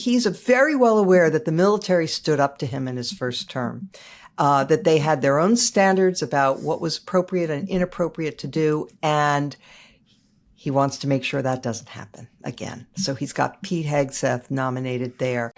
he's very well aware that the military stood up to him in his first term, that they had their own standards about what was appropriate and inappropriate to do, and he wants to make sure that doesn't happen again. So he's got Pete Hegseth nominated there.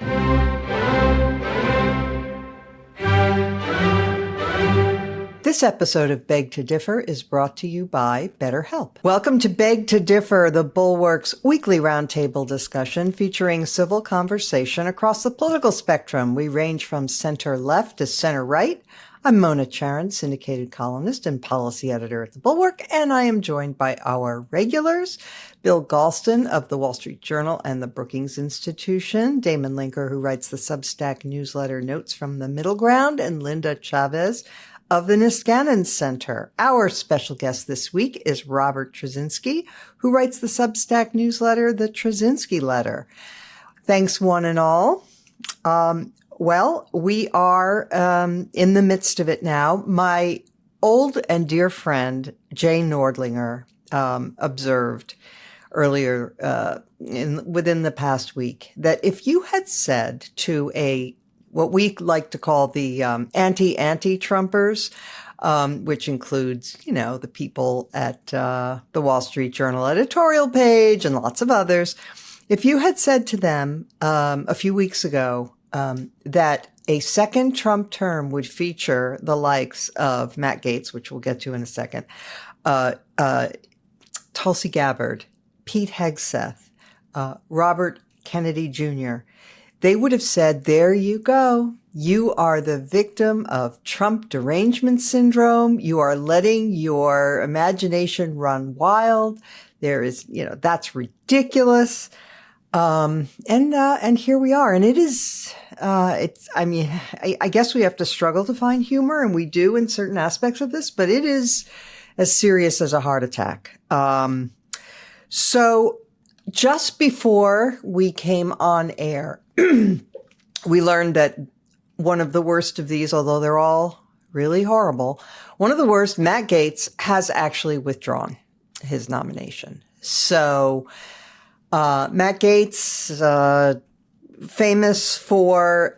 This episode of Beg to Differ is brought to you by BetterHelp. Welcome to Beg to Differ, the Bulwark's weekly roundtable discussion featuring civil conversation across the political spectrum. We range from center-left to center-right. I'm Mona Charan, syndicated columnist and policy editor at the Bulwark, and I am joined by our regulars, Bill Galston of the Wall Street Journal and the Brookings Institution, Damon Linker, who writes the Substack newsletter Notes from the Middle Ground, and Linda Chavez of the Niskanen Center. Our special guest this week is Robert Tracinski, who writes the Substack newsletter, The Tracinski Letter. Thanks, one and all. Well, we are in the midst of it now. My old and dear friend, Jay Nordlinger, observed earlier within the past week that if you had said to what we like to call the anti-Trumpers, which includes, the people at the Wall Street Journal editorial page and lots of others, if you had said to them a few weeks ago that a second Trump term would feature the likes of Matt Gaetz, which we'll get to in a second, Tulsi Gabbard, Pete Hegseth, Robert Kennedy Jr., they would have said, there you go. You are the victim of Trump derangement syndrome. You are letting your imagination run wild. There is, that's ridiculous. And here we are. And it is, I guess we have to struggle to find humor, and we do in certain aspects of this, but it is as serious as a heart attack. So just before we came on air, we learned that one of the worst of these, although they're all really horrible, one of the worst, Matt Gaetz, has actually withdrawn his nomination. So Matt Gaetz, famous for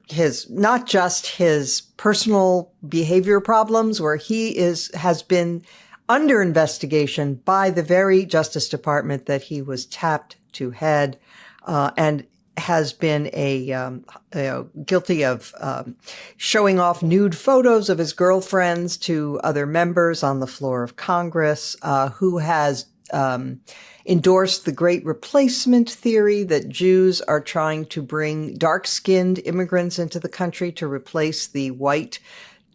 his, not just his personal behavior problems, where he has been under investigation by the very Justice Department that he was tapped to head, and has been guilty of showing off nude photos of his girlfriends to other members on the floor of Congress, who has endorsed the Great Replacement theory that Jews are trying to bring dark-skinned immigrants into the country to replace the white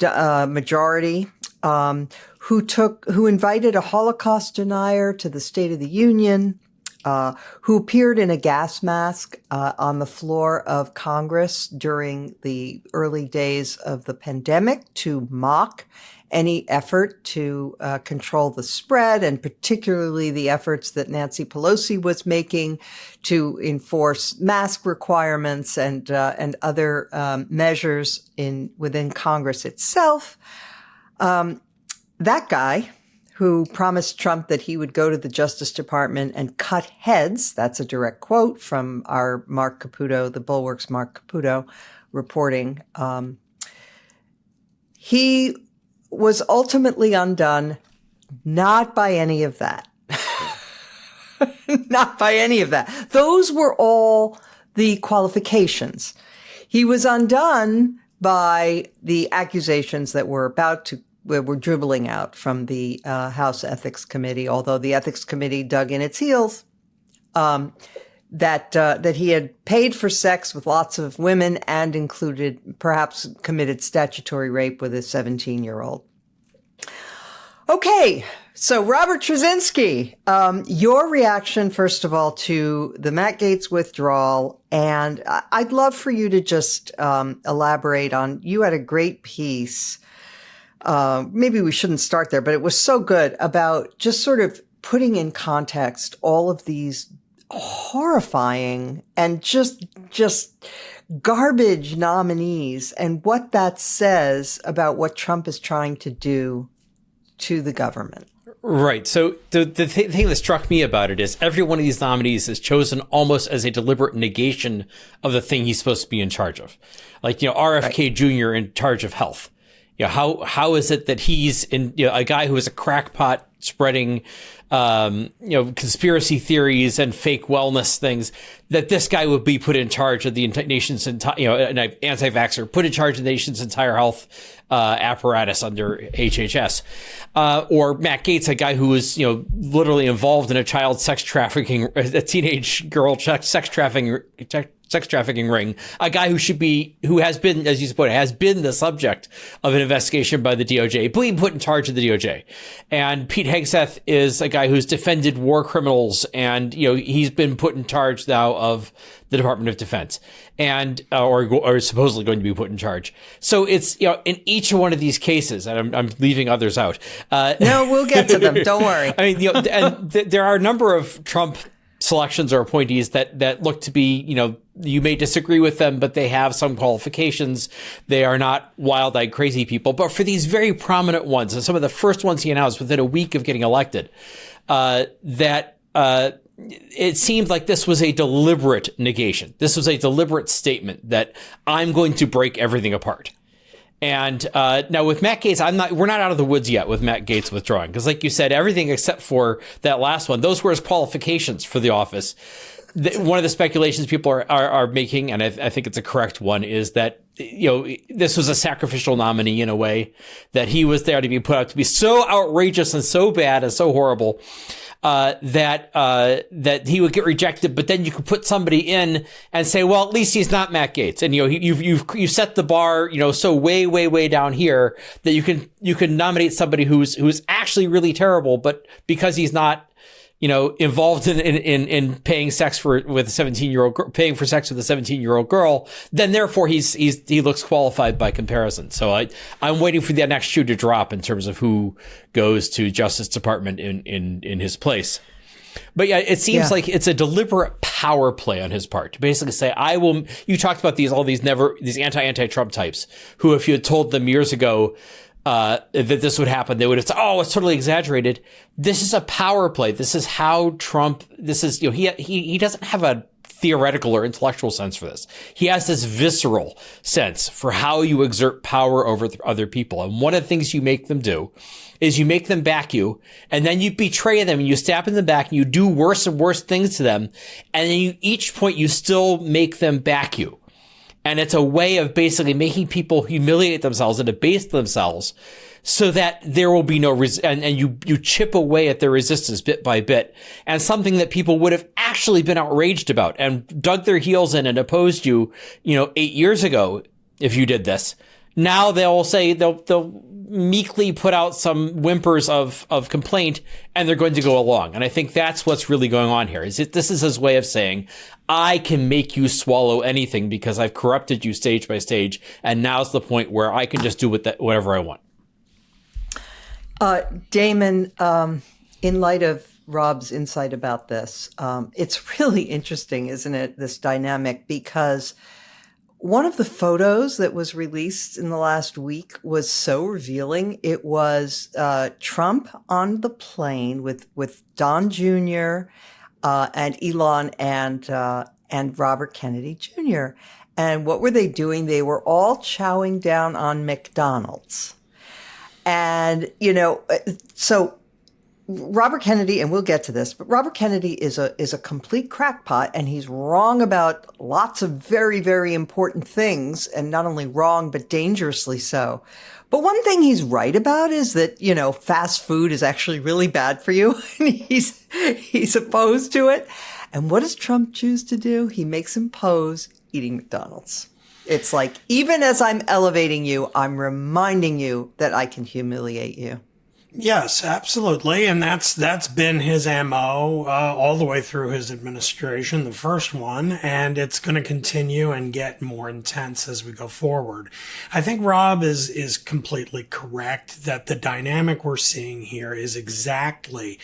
majority, who invited a Holocaust denier to the State of the Union, who appeared in a gas mask on the floor of Congress during the early days of the pandemic to mock any effort to control the spread, and particularly the efforts that Nancy Pelosi was making to enforce mask requirements and other measures within Congress itself. That guy, who promised Trump that he would go to the Justice Department and cut heads, that's a direct quote from our Mark Caputo, the Bulwark's Mark Caputo, reporting, he was ultimately undone, not by any of that. Not by any of that. Those were all the qualifications. He was undone by the accusations that were dribbling out from the House Ethics Committee, although the Ethics Committee dug in its heels, that he had paid for sex with lots of women and perhaps committed statutory rape with a 17-year-old. Okay, so Robert Tracinski, your reaction, first of all, to the Matt Gaetz withdrawal, and I'd love for you to just elaborate on, you had a great piece. Maybe we shouldn't start there, but it was so good about just sort of putting in context all of these horrifying and just garbage nominees and what that says about what Trump is trying to do to the government. Right. So the thing that struck me about it is every one of these nominees is chosen almost as a deliberate negation of the thing he's supposed to be in charge of. Like, RFK Jr. in charge of health. How is it that he's a guy who is a crackpot spreading, conspiracy theories and fake wellness things, that this guy would be put in charge of the nation's entire, an anti-vaxxer, put in charge of the nation's entire health apparatus under HHS, or Matt Gaetz, a guy who was, literally involved in a a teenage girl sex trafficking ring, a guy who has been, as you put it, has been the subject of an investigation by the DOJ, being put in charge of the DOJ. And Pete Hegseth is a guy who's defended war criminals, and, he's been put in charge now of the Department of Defense, and or supposedly going to be put in charge. So it's, in each one of these cases, and I'm leaving others out. No, we'll get to them. Don't worry. I mean, and there are a number of Trump selections or appointees that look to be, you may disagree with them, but they have some qualifications. They are not wild-eyed crazy people. But for these very prominent ones, and some of the first ones he announced within a week of getting elected, it seemed like this was a deliberate negation. This was a deliberate statement that I'm going to break everything apart. And now with Matt Gaetz, we're not out of the woods yet with Matt Gaetz withdrawing, because like you said, everything except for that last one, those were his qualifications for the office. One of the speculations people are making, and I think it's a correct one, is that this was a sacrificial nominee in a way, that he was there to be put out to be so outrageous and so bad and so horrible that he would get rejected, but then you could put somebody in and say, well, at least he's not Matt Gaetz, and you've set the bar so way down here that you can nominate somebody who's actually really terrible, but because he's not involved in paying sex with a 17-year-old, paying for sex with a 17-year-old girl, then therefore he looks qualified by comparison. So I'm waiting for the next shoe to drop in terms of who goes to Justice Department in his place. But yeah, it seems like it's a deliberate power play on his part to basically say, you talked about these anti-Trump types who, if you had told them years ago, that this would happen, they would have said, oh, it's totally exaggerated. This is a power play. This is how Trump, he doesn't have a theoretical or intellectual sense for this. He has this visceral sense for how you exert power over other people. And one of the things you make them do is you make them back you, and then you betray them, and you stab in the back, and you do worse and worse things to them. And then each point you still make them back you. And it's a way of basically making people humiliate themselves and debase themselves so that there will be no and you chip away at their resistance bit by bit. And something that people would have actually been outraged about and dug their heels in and opposed you, 8 years ago, if you did this. Now they'll say they'll meekly put out some whimpers of complaint, and they're going to go along. And I think that's what's really going on here. This is his way of saying, I can make you swallow anything because I've corrupted you stage by stage, and now's the point where I can just do whatever I want. Damon, in light of Rob's insight about this, it's really interesting, isn't it, this dynamic, because one of the photos that was released in the last week was so revealing. It was Trump on the plane with Don Jr. And Elon and Robert Kennedy Jr. And what were they doing? They were all chowing down on McDonald's. And, so Robert Kennedy, and we'll get to this, but Robert Kennedy is a complete crackpot, and he's wrong about lots of very, very important things, and not only wrong, but dangerously so. But one thing he's right about is that, fast food is actually really bad for you, and he's opposed to it. And what does Trump choose to do? He makes him pose eating McDonald's. It's like, even as I'm elevating you, I'm reminding you that I can humiliate you. Yes, absolutely. And that's been his MO all the way through his administration, the first one, and it's going to continue and get more intense as we go forward. I think Rob is completely correct that the dynamic we're seeing here is exactly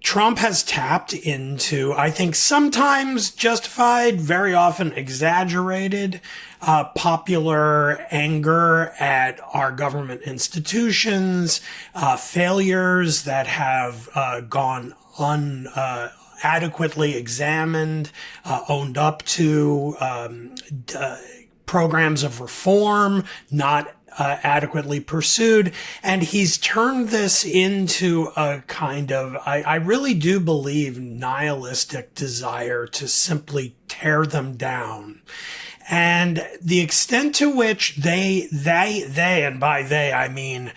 Trump has tapped into, I think, sometimes justified, very often exaggerated, popular anger at our government institutions, failures that have gone adequately examined, owned up to, programs of reform not adequately pursued. And he's turned this into a kind of, I really do believe, nihilistic desire to simply tear them down. And the extent to which they, and by they, I mean,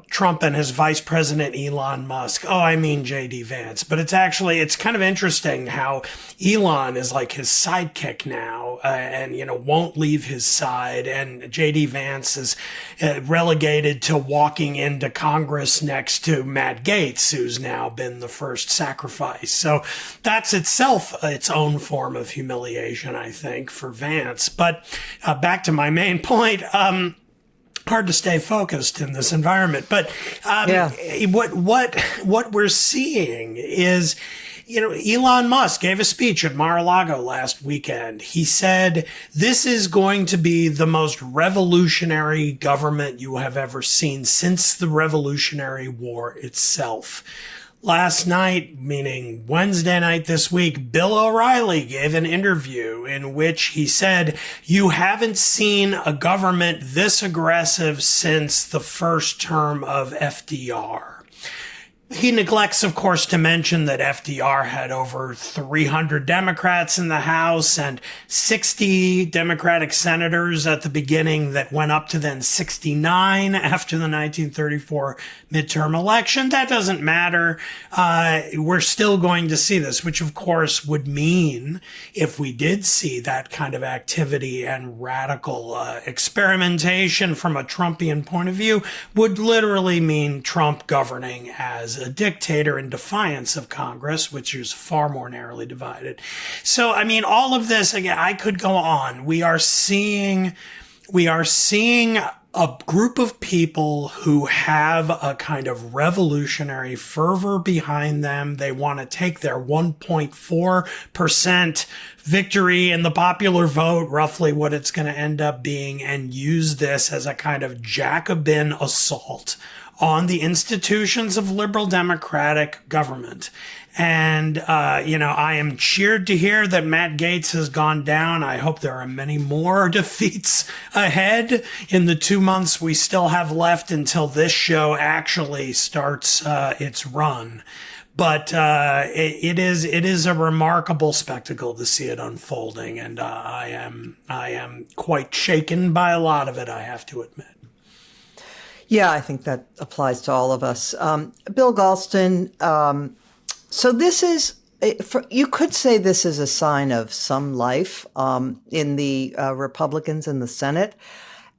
Trump and his vice president, Elon Musk. Oh, I mean, J.D. Vance. But it's kind of interesting how Elon is like his sidekick now, and, won't leave his side. And J.D. Vance is relegated to walking into Congress next to Matt Gaetz, who's now been the first sacrifice. So that's itself its own form of humiliation, I think, for Vance. But back to my main point, hard to stay focused in this environment. But what we're seeing is, Elon Musk gave a speech at Mar-a-Lago last weekend. He said, this is going to be the most revolutionary government you have ever seen since the Revolutionary War itself. Last night, meaning Wednesday night this week, Bill O'Reilly gave an interview in which he said, you haven't seen a government this aggressive since the first term of FDR. He neglects, of course, to mention that FDR had over 300 Democrats in the House and 60 Democratic senators at the beginning that went up to then 69 after the 1934 midterm election. That doesn't matter. We're still going to see this, which of course would mean, if we did see that kind of activity and radical experimentation from a Trumpian point of view, would literally mean Trump governing as a dictator in defiance of Congress, which is far more narrowly divided. So, I mean, all of this, again, I could go on. We are seeing a group of people who have a kind of revolutionary fervor behind them. They want to take their 1.4% victory in the popular vote, roughly what it's going to end up being, and use this as a kind of Jacobin assault on the institutions of liberal democratic government. And, I am cheered to hear that Matt Gaetz has gone down. I hope there are many more defeats ahead in the 2 months we still have left until this show actually starts its run. But it is a remarkable spectacle to see it unfolding, and I am quite shaken by a lot of it, I have to admit. Yeah, I think that applies to all of us. Bill Galston, so this is, you could say this is a sign of some life in the Republicans in the Senate.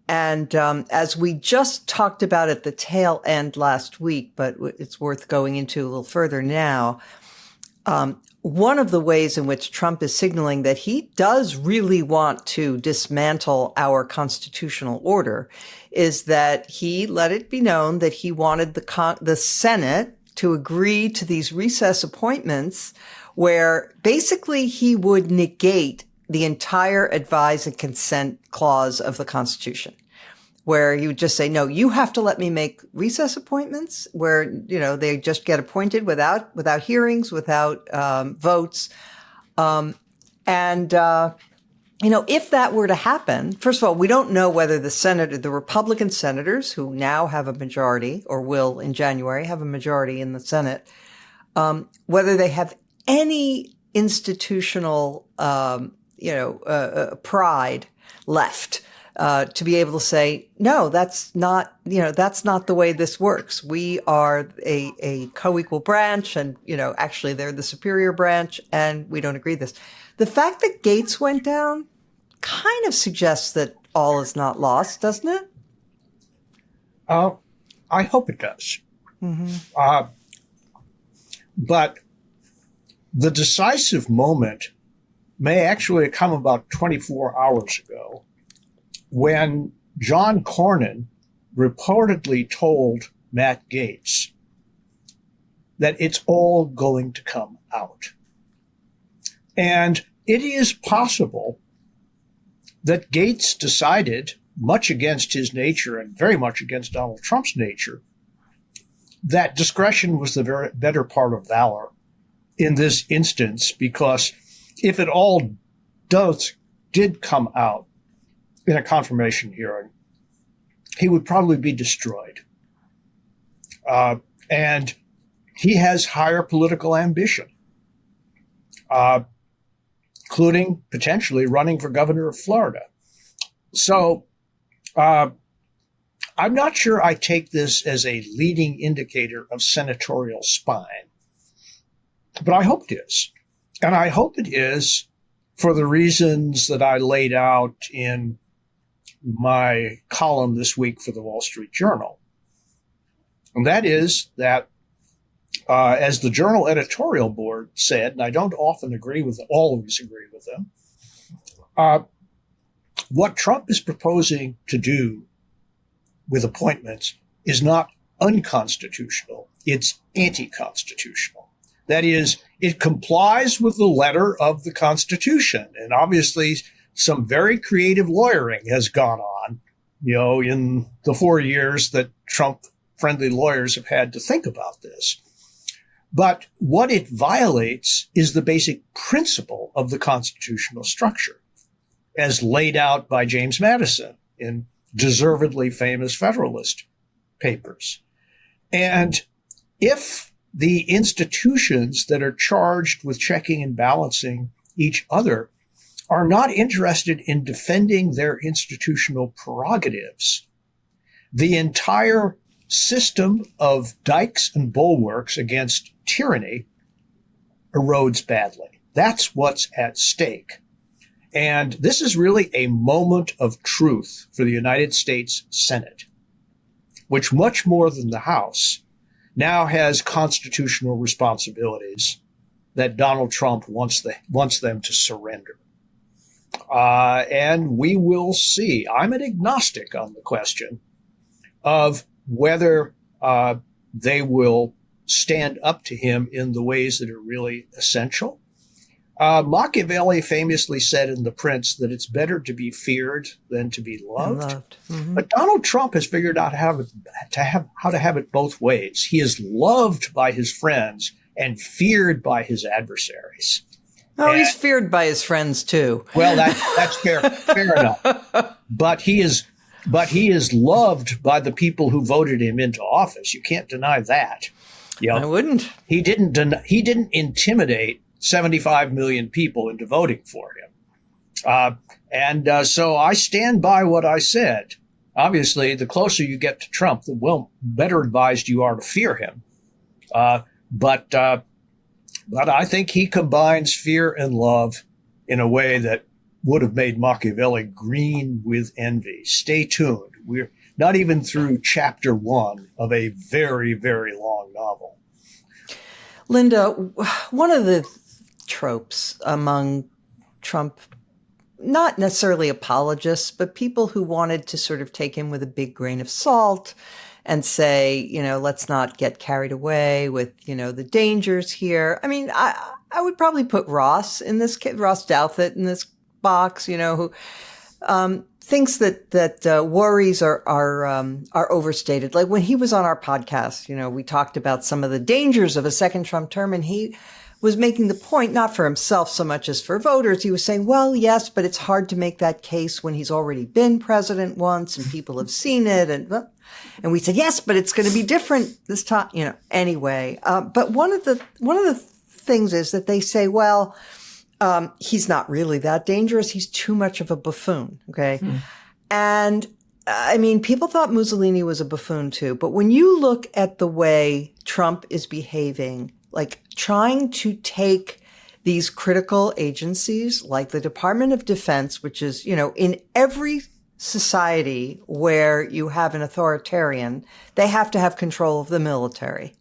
And as we just talked about at the tail end last week, but it's worth going into a little further now, one of the ways in which Trump is signaling that he does really want to dismantle our constitutional order is that he let it be known that he wanted the Senate to agree to these recess appointments where basically he would negate the entire advise and consent clause of the Constitution, where he would just say, no, you have to let me make recess appointments where, they just get appointed without hearings, without votes. If that were to happen, first of all, we don't know whether the Republican senators who now have a majority or will in January have a majority in the Senate, whether they have any institutional, pride left, to be able to say, no, that's not the way this works. We are a co-equal branch and, actually they're the superior branch and we don't agree with this. The fact that Gaetz went down kind of suggests that all is not lost, doesn't it? I hope it does. Mm-hmm. But the decisive moment may actually come about 24 hours ago when John Cornyn reportedly told Matt Gaetz, that it's all going to come out. And it is possible that Gates decided, much against his nature and very much against Donald Trump's nature, that discretion was the very better part of valor in this instance, because if it all did come out in a confirmation hearing, he would probably be destroyed. And he has higher political ambition, including potentially running for governor of Florida. So I'm not sure I take this as a leading indicator of senatorial spine, but I hope it is. And I hope it is for the reasons that I laid out in my column this week for the Wall Street Journal. And that is that, as the Journal editorial board said, and I don't often always agree with them, what Trump is proposing to do with appointments is not unconstitutional, it's anti-constitutional. That is, it complies with the letter of the Constitution. And obviously, some very creative lawyering has gone on, in the 4 years that Trump-friendly lawyers have had to think about this. But what it violates is the basic principle of the constitutional structure, as laid out by James Madison in deservedly famous Federalist Papers. And if the institutions that are charged with checking and balancing each other are not interested in defending their institutional prerogatives, the entire system of dikes and bulwarks against tyranny erodes badly. That's what's at stake. And this is really a moment of truth for the United States Senate, which, much more than the House, now has constitutional responsibilities that Donald Trump wants them to surrender. And we will see. I'm an agnostic on the question of whether they will stand up to him in the ways that are really essential. Machiavelli famously said in The Prince that it's better to be feared than to be loved. Mm-hmm. But Donald Trump has figured out how to have it both ways. He is loved by his friends and feared by his adversaries. Oh, he's feared by his friends too. Well, that's fair enough. But he is loved by the people who voted him into office. You can't deny that. I wouldn't. He didn't intimidate 75 million people into voting for him. So I stand by what I said. Obviously, the closer you get to Trump, the better advised you are to fear him. But I think he combines fear and love in a way that would have made Machiavelli green with envy. Stay tuned. We're not even through chapter 1 of a very, very long novel. Linda, one of the tropes among Trump, not necessarily apologists, but people who wanted to sort of take him with a big grain of salt and say, let's not get carried away with, the dangers here. I mean, I would probably put Ross Douthat in this box, who thinks that worries are overstated. Like when he was on our podcast, we talked about some of the dangers of a second Trump term, and he was making the point, not for himself so much as for voters. He was saying, well, yes, but it's hard to make that case when he's already been president once and people have seen it. And we said, yes, but it's going to be different this time, anyway. But one of the things is that they say, well, he's not really that dangerous. He's too much of a buffoon. Okay. And I mean, people thought Mussolini was a buffoon too. But when you look at the way Trump is behaving, like trying to take these critical agencies like the Department of Defense, which is, in every society where you have an authoritarian, they have to have control of the military.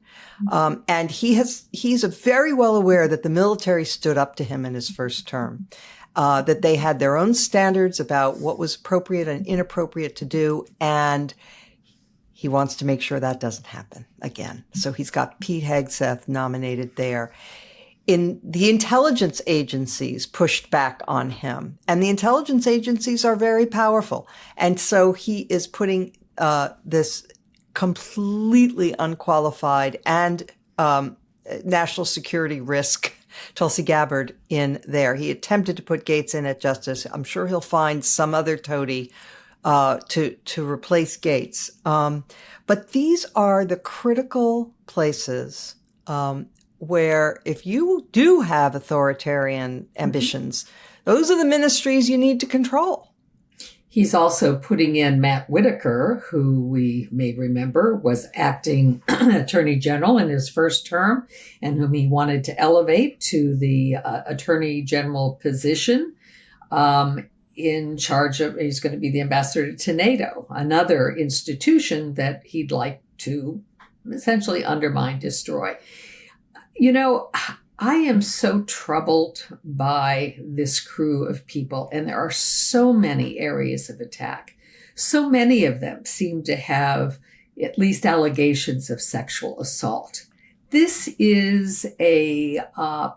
And he's very well aware that the military stood up to him in his first term, that they had their own standards about what was appropriate and inappropriate to do. And he wants to make sure that doesn't happen again. So he's got Pete Hegseth nominated there. In the intelligence agencies pushed back on him, and the intelligence agencies are very powerful. And so he is putting this completely unqualified and national security risk, Tulsi Gabbard, in there. He attempted to put Gates in at justice. I'm sure he'll find some other toady to replace Gates. But these are the critical places where if you do have authoritarian ambitions, those are the ministries you need to control. He's also putting in Matt Whitaker, who we may remember was acting attorney general in his first term and whom he wanted to elevate to the attorney general position. In charge of, he's going to be the ambassador to NATO, another institution that he'd like to essentially undermine, destroy. You know, I am so troubled by this crew of people, and there are so many areas of attack. So many of them seem to have at least allegations of sexual assault. This is a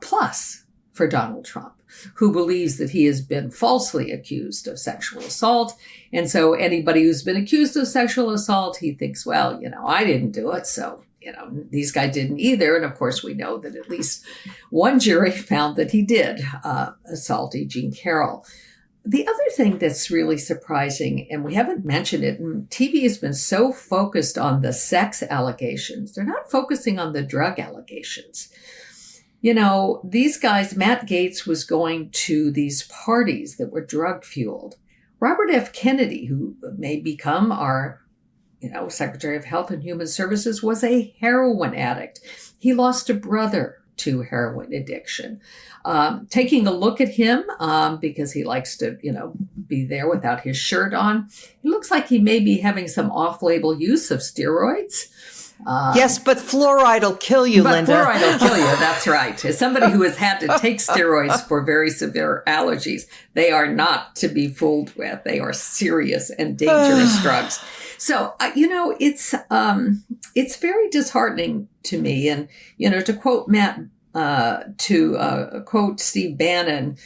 plus for Donald Trump, who believes that he has been falsely accused of sexual assault. And so anybody who's been accused of sexual assault, he thinks, well, I didn't do it, so these guys didn't either. And of course, we know that at least one jury found that he did assault Jean Carroll. The other thing that's really surprising, and we haven't mentioned it, and TV has been so focused on the sex allegations, they're not focusing on the drug allegations. These guys, Matt Gaetz was going to these parties that were drug fueled. Robert F. Kennedy, who may become our Secretary of Health and Human Services, was a heroin addict. He lost a brother to heroin addiction. Taking a look at him, because he likes to, be there without his shirt on, he looks like he may be having some off-label use of steroids. Yes, but fluoride will kill you, Linda. Fluoride will kill you, that's right. As somebody who has had to take steroids for very severe allergies, they are not to be fooled with. They are serious and dangerous drugs. So, it's very disheartening to me. And, to quote quote Steve Bannon,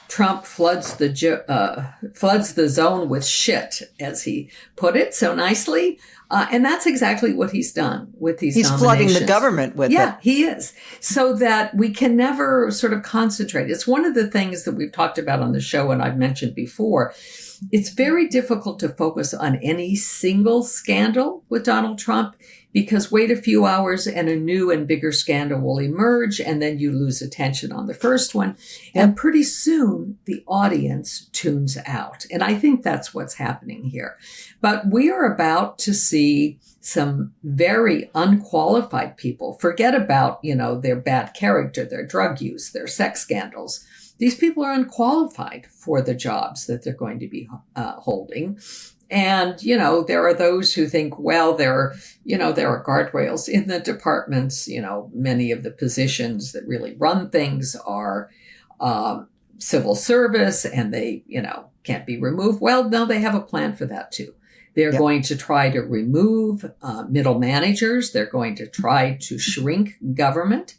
Trump floods the zone with shit, as he put it so nicely. And that's exactly what he's done with these nominations. He's flooding the government with it. Yeah, he is. So that we can never sort of concentrate. It's one of the things that we've talked about on the show and I've mentioned before. It's very difficult to focus on any single scandal with Donald Trump because wait a few hours and a new and bigger scandal will emerge and then you lose attention on the first one. Yep. And pretty soon the audience tunes out. And I think that's what's happening here. But we are about to see some very unqualified people forget about, their bad character, their drug use, their sex scandals. These people are unqualified for the jobs that they're going to be holding. And, there are those who think, well, there are guardrails in the departments. Many of the positions that really run things are civil service and they, can't be removed. Well, no, they have a plan for that too. They're going to try to remove middle managers. They're going to try to shrink government.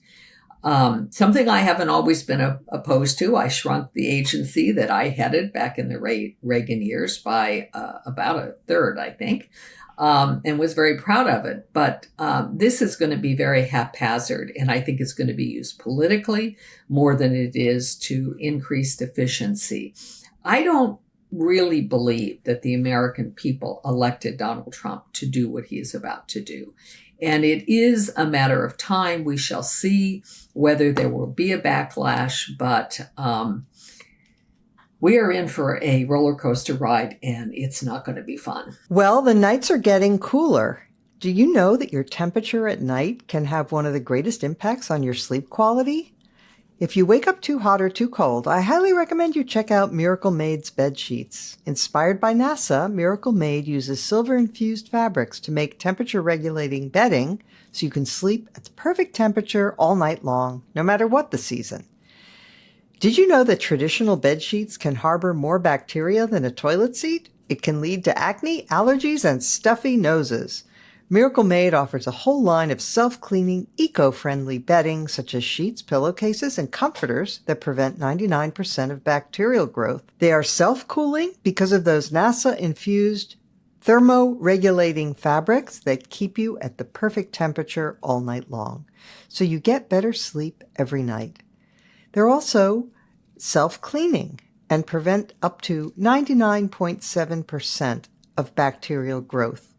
Something I haven't always been opposed to. I shrunk the agency that I headed back in the Reagan years by about a third, I think, and was very proud of it. But this is going to be very haphazard, and I think it's going to be used politically more than it is to increased efficiency. I don't really believe that the American people elected Donald Trump to do what he is about to do. And it is a matter of time. We shall see whether there will be a backlash, but we are in for a roller coaster ride and it's not going to be fun. Well, the nights are getting cooler. Do you know that your temperature at night can have one of the greatest impacts on your sleep quality? If you wake up too hot or too cold, I highly recommend you check out Miracle Made's bed sheets. Inspired by NASA, Miracle Made uses silver-infused fabrics to make temperature-regulating bedding so you can sleep at the perfect temperature all night long, no matter what the season. Did you know that traditional bed sheets can harbor more bacteria than a toilet seat? It can lead to acne, allergies, and stuffy noses. Miracle Made offers a whole line of self-cleaning, eco-friendly bedding, such as sheets, pillowcases, and comforters that prevent 99% of bacterial growth. They are self-cooling because of those NASA-infused thermoregulating fabrics that keep you at the perfect temperature all night long, so you get better sleep every night. They're also self-cleaning and prevent up to 99.7% of bacterial growth,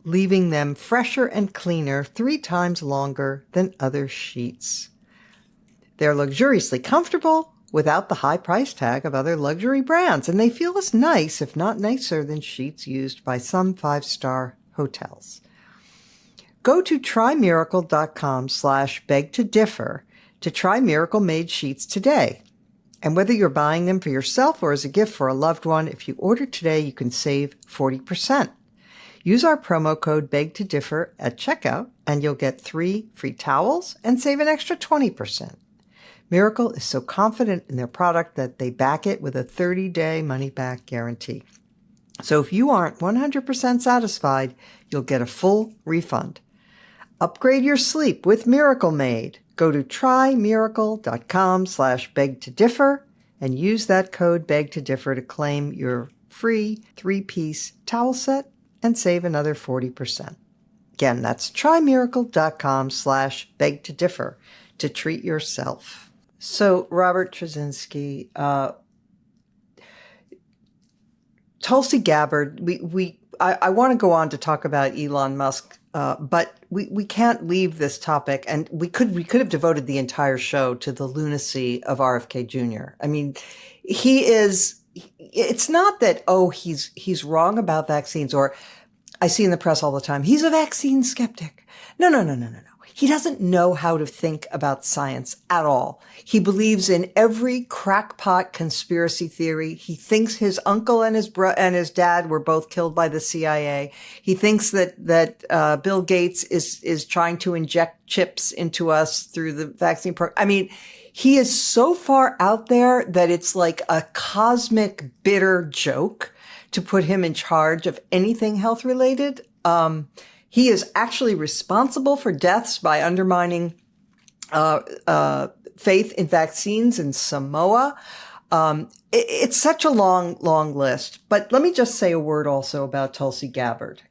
leaving them fresher and cleaner 3 times longer than other sheets. They're luxuriously comfortable without the high price tag of other luxury brands, and they feel as nice, if not nicer, than sheets used by some 5-star hotels. Go to trymiracle.com/beg-to-differ to try Miracle Made sheets today. And whether you're buying them for yourself or as a gift for a loved one, if you order today, you can save 40%. Use our promo code BEG-TO-DIFFER at checkout, and you'll get 3 free towels and save an extra 20%. Miracle is so confident in their product that they back it with a 30-day money-back guarantee. So if you aren't 100% satisfied, you'll get a full refund. Upgrade your sleep with Miracle Made. Go to trymiracle.com/beg-to-differ and use that code BEG-to-differ to claim your free 3-piece towel set and save another 40%. Again, that's trymiracle.com/beg-to-differ to treat yourself. So, Robert Tracinski, Tulsi Gabbard, I want to go on to talk about Elon Musk, but we can't leave this topic, and we could have devoted the entire show to the lunacy of RFK Jr. I mean, it's not that, he's wrong about vaccines, or I see in the press all the time, he's a vaccine skeptic. No. He doesn't know how to think about science at all. He believes in every crackpot conspiracy theory. He thinks his uncle and his dad were both killed by the CIA. He thinks that Bill Gates is trying to inject chips into us through the vaccine program. I mean, he is so far out there that it's like a cosmic bitter joke to put him in charge of anything health related. He is actually responsible for deaths by undermining faith in vaccines in Samoa. It's such a long list. But let me just say a word also about Tulsi Gabbard,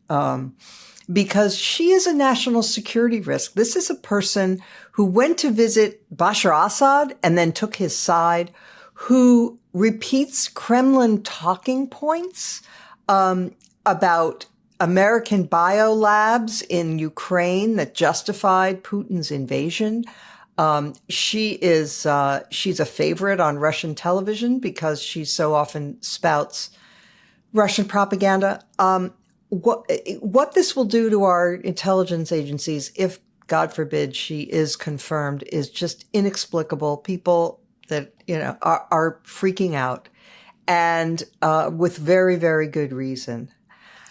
because she is a national security risk. This is a person who went to visit Bashar Assad and then took his side, who repeats Kremlin talking points about American biolabs in Ukraine that justified Putin's invasion. She's a favorite on Russian television because she so often spouts Russian propaganda. What this will do to our intelligence agencies, if God forbid she is confirmed, is just inexplicable. People that are freaking out, and with very, very good reason.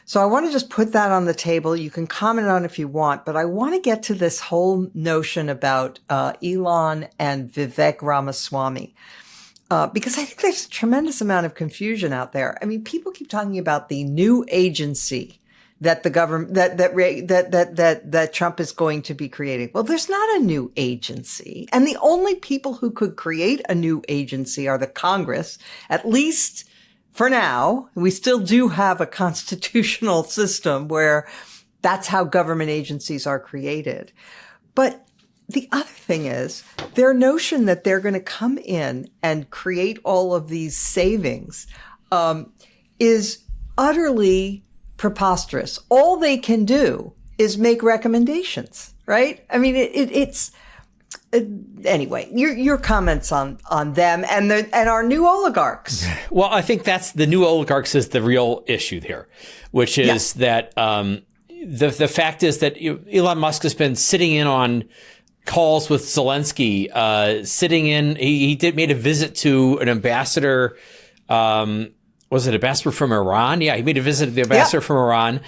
So I want to just put that on the table. You can comment on it if you want, but I want to get to this whole notion about Elon and Vivek Ramaswamy, because I think there's a tremendous amount of confusion out there. I mean, people keep talking about the new agency that the government that Trump is going to be creating. Well, there's not a new agency, and the only people who could create a new agency are the Congress, at least. For now, we still do have a constitutional system where that's how government agencies are created. But the other thing is their notion that they're going to come in and create all of these savings is utterly preposterous. All they can do is make recommendations, right? I mean, it's anyway, your comments on them and our new oligarchs. Well, I think that's the new oligarchs is the real issue here, which is that the fact is that Elon Musk has been sitting in on calls with Zelensky, made a visit to an ambassador. Was it ambassador from Iran? Yeah, he made a visit to the ambassador from Iran.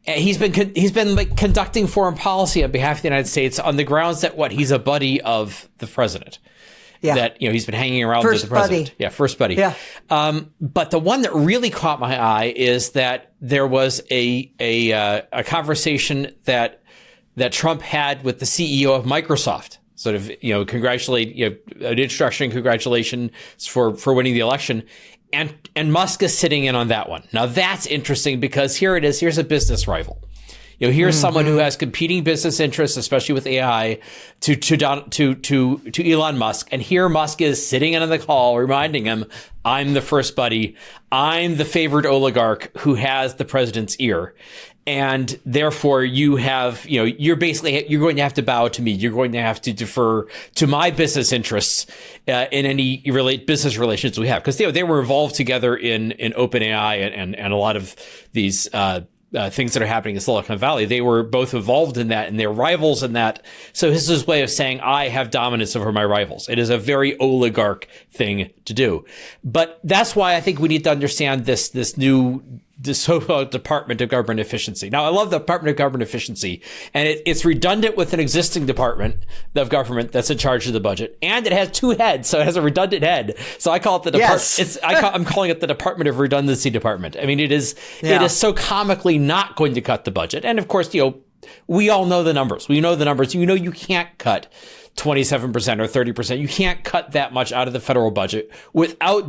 And he's been like conducting foreign policy on behalf of the United States on the grounds that he's a buddy of the president. that, he's been hanging around First with the president. buddy. Yeah, first buddy. Yeah. But the one that really caught my eye is that there was a conversation that Trump had with the CEO of Microsoft. Sort of, an introduction, congratulations for winning the election. And Musk is sitting in on that one. Now that's interesting because here it is. Here's a business rival. Here's someone who has competing business interests, especially with AI, to Elon Musk. And here Musk is sitting in on the call, reminding him, I'm the first buddy. I'm the favored oligarch who has the president's ear. And therefore you have, you're going to have to bow to me. You're going to have to defer to my business interests in any business relations we have. Because they were involved together in OpenAI and a lot of these things that are happening in Silicon Valley. They were both involved in that and they're rivals in that. So this is his way of saying, I have dominance over my rivals. It is a very oligarch thing to do. But that's why I think we need to understand this so-called Department of Government Efficiency. Now, I love the Department of Government Efficiency, and it's redundant with an existing department of government that's in charge of the budget, and it has two heads, so it has a redundant head. So I call it the department. Yes. I'm calling it the Department of Redundancy Department. I mean, it is so comically not going to cut the budget, and of course, we all know the numbers. We know the numbers. You can't cut 27% or 30%. You can't cut that much out of the federal budget without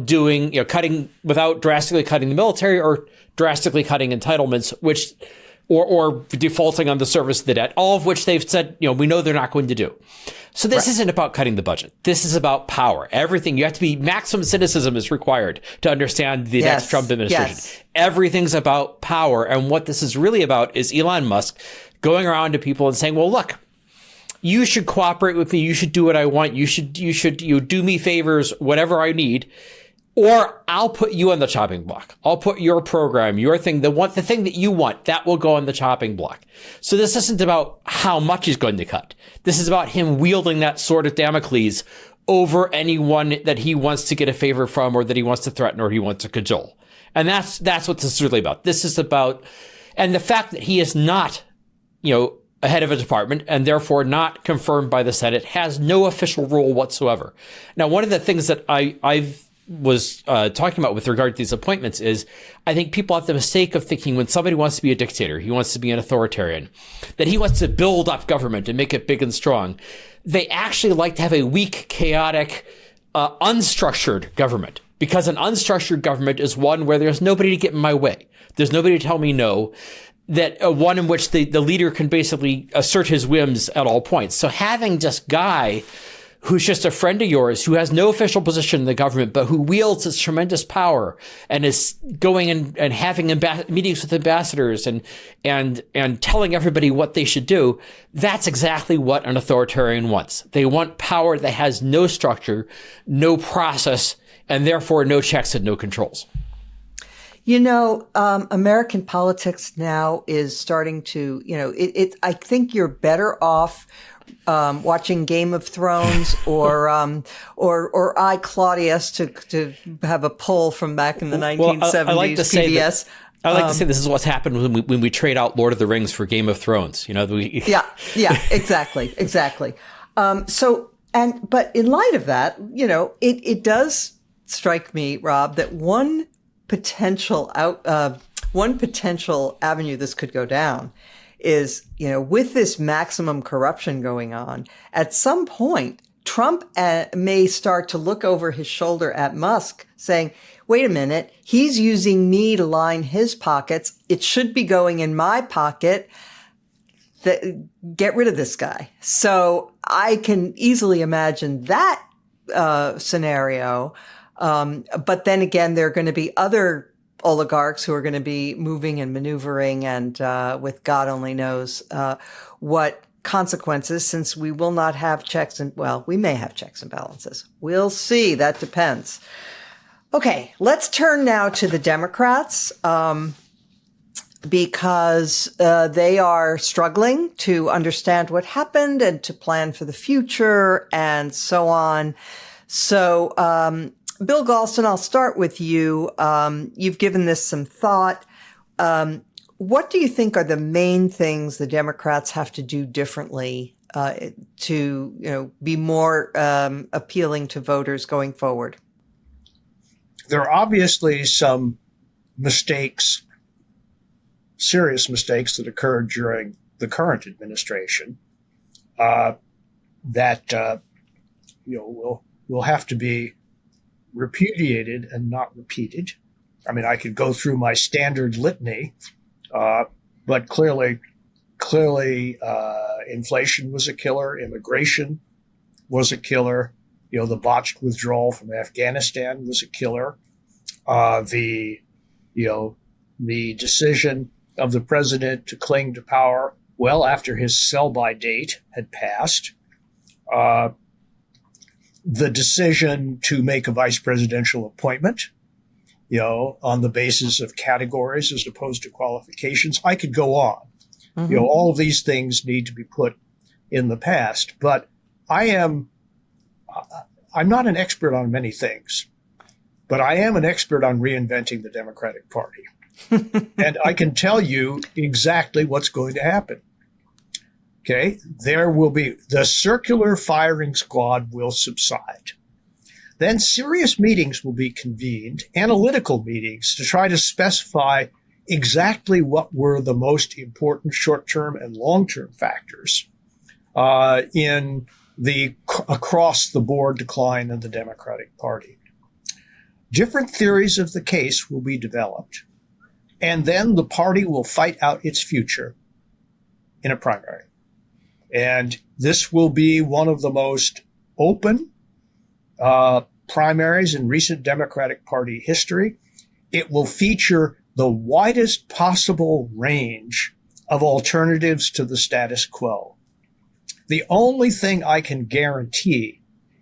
without drastically cutting the military or drastically cutting entitlements, or defaulting on the service of the debt, all of which they've said, we know they're not going to do. So this isn't about cutting the budget. This is about power. Everything, you have to be, maximum cynicism is required to understand the next Trump administration. Yes. Everything's about power. And what this is really about is Elon Musk going around to people and saying, well, look, you should cooperate with me. You should do what I want. You should do me favors, whatever I need, or I'll put you on the chopping block. I'll put your program, your thing, the thing that you want, that will go on the chopping block. So this isn't about how much he's going to cut. This is about him wielding that sword of Damocles over anyone that he wants to get a favor from, or that he wants to threaten, or he wants to cajole. And that's what this is really about. This is about, and the fact that he is not, a head of a department and therefore not confirmed by the Senate has no official role whatsoever. Now, one of the things that I've was talking about with regard to these appointments is I think people have the mistake of thinking when somebody wants to be a dictator, he wants to be an authoritarian, that he wants to build up government and make it big and strong. They actually like to have a weak, chaotic, unstructured government, because an unstructured government is one where there's nobody to get in my way. There's nobody to tell me no. That one in which the leader can basically assert his whims at all points. So having this guy who's just a friend of yours, who has no official position in the government, but who wields this tremendous power and is going and having meetings with ambassadors and telling everybody what they should do, that's exactly what an authoritarian wants. They want power that has no structure, no process, and therefore no checks and no controls. American politics now is starting to, I think you're better off watching Game of Thrones or I, Claudius, to have a poll from back in the 1970s. I like to say PBS. I like to say this is what's happened when we trade out Lord of the Rings for Game of Thrones. Yeah, exactly. But in light of that, it does strike me, Rob, that one potential avenue this could go down is, with this maximum corruption going on, at some point, Trump may start to look over his shoulder at Musk saying, wait a minute, he's using me to line his pockets. It should be going in my pocket. Get rid of this guy. So I can easily imagine that scenario. But then again, there are going to be other oligarchs who are going to be moving and maneuvering and with God only knows what consequences, since we will not have checks and, we may have checks and balances. We'll see. That depends. Okay, let's turn now to the Democrats because they are struggling to understand what happened and to plan for the future and so on. So, Bill Galston, I'll start with you. You've given this some thought. What do you think are the main things the Democrats have to do differently to be more appealing to voters going forward? There are obviously some mistakes, serious mistakes that occurred during the current administration that will have to be repudiated and not repeated. I mean, I could go through my standard litany, but clearly, inflation was a killer. Immigration was a killer. The botched withdrawal from Afghanistan was a killer. The decision of the president to cling to power well after his sell-by date had passed. The decision to make a vice presidential appointment, on the basis of categories as opposed to qualifications. I could go on. Mm-hmm. All of these things need to be put in the past, but I'm not an expert on many things, but I am an expert on reinventing the Democratic Party. And I can tell you exactly what's going to happen. Okay, there will be the circular firing squad will subside. Then serious meetings will be convened, analytical meetings, to try to specify exactly what were the most important short-term and long-term factors in the across-the-board decline in the Democratic Party. Different theories of the case will be developed, and then the party will fight out its future in a primary. And this will be one of the most open primaries in recent Democratic Party history. It will feature the widest possible range of alternatives to the status quo. The only thing I can guarantee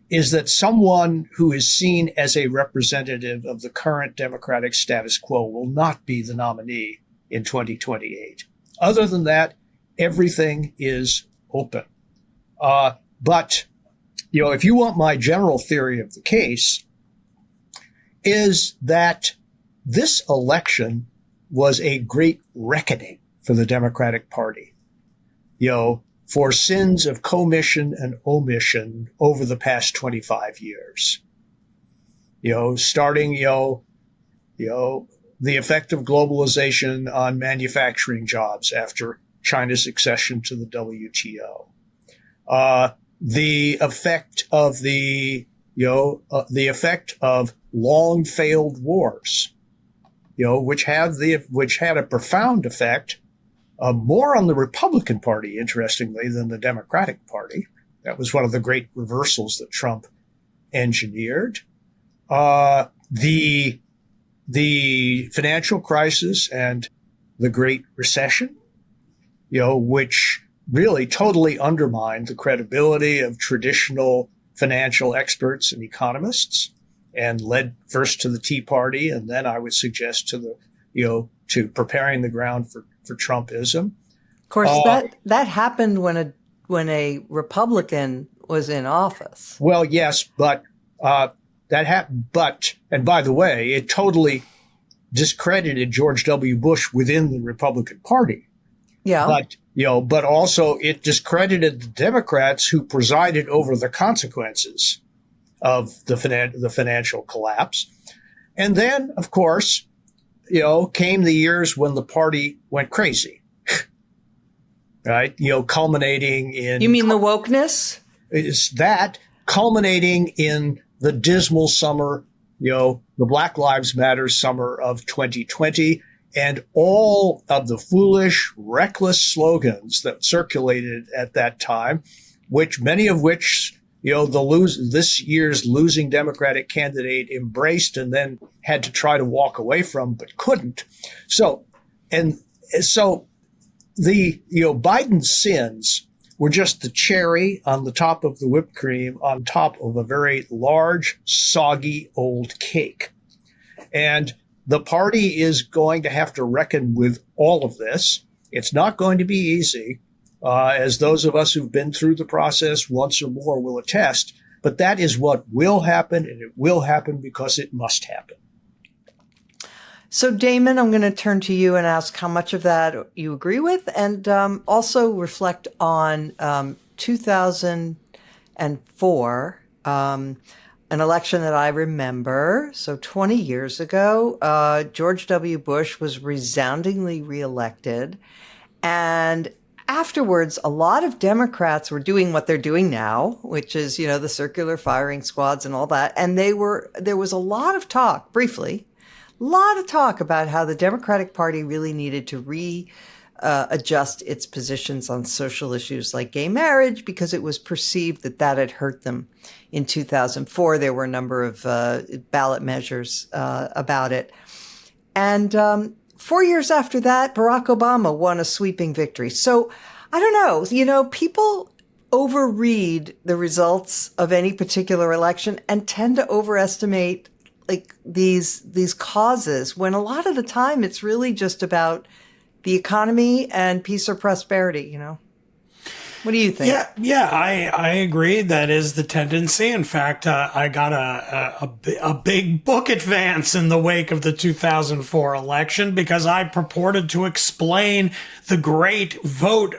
is that someone who is seen as a representative of the current Democratic status quo will not be the nominee in 2028. Other than that, everything is open. But if you want my general theory of the case, is that this election was a great reckoning for the Democratic Party, for sins of commission and omission over the past 25 years. Starting, the effect of globalization on manufacturing jobs after China's accession to the WTO. The effect of long failed wars, which had a profound effect, more on the Republican Party, interestingly, than the Democratic Party. That was one of the great reversals that Trump engineered. The financial crisis and the Great Recession, which really totally undermined the credibility of traditional financial experts and economists, and led first to the Tea Party, and then I would suggest to preparing the ground for Trumpism. Of course, that happened when a Republican was in office. Well, yes, but that happened. And by the way, it totally discredited George W. Bush within the Republican Party. Yeah. But also it discredited the Democrats who presided over the consequences of the financial collapse. And then, of course, came the years when the party went crazy, right? Culminating in... You mean the wokeness? It's that, culminating in the dismal summer, the Black Lives Matter summer of 2020, and all of the foolish, reckless slogans that circulated at that time, many of which this year's losing Democratic candidate embraced and then had to try to walk away from, but couldn't. So the Biden's sins were just the cherry on the top of the whipped cream on top of a very large, soggy old cake. And the party is going to have to reckon with all of this. It's not going to be easy, as those of us who've been through the process once or more will attest. But that is what will happen, and it will happen because it must happen. So, Damon, I'm going to turn to you and ask how much of that you agree with, and also reflect on 2004, an election that I remember. So 20 years ago, George W. Bush was resoundingly reelected. And afterwards, a lot of Democrats were doing what they're doing now, which is, the circular firing squads and all that. And there was a lot of talk, briefly, a lot of talk about how the Democratic Party really needed to adjust its positions on social issues like gay marriage because it was perceived that had hurt them. In 2004, there were a number of ballot measures about it. And 4 years after that, Barack Obama won a sweeping victory. So I don't know, people overread the results of any particular election and tend to overestimate these causes when a lot of the time it's really just about the economy and peace or prosperity, What do you think? Yeah, I agree. That is the tendency. In fact, I got a big book advance in the wake of the 2004 election because I purported to explain the great vote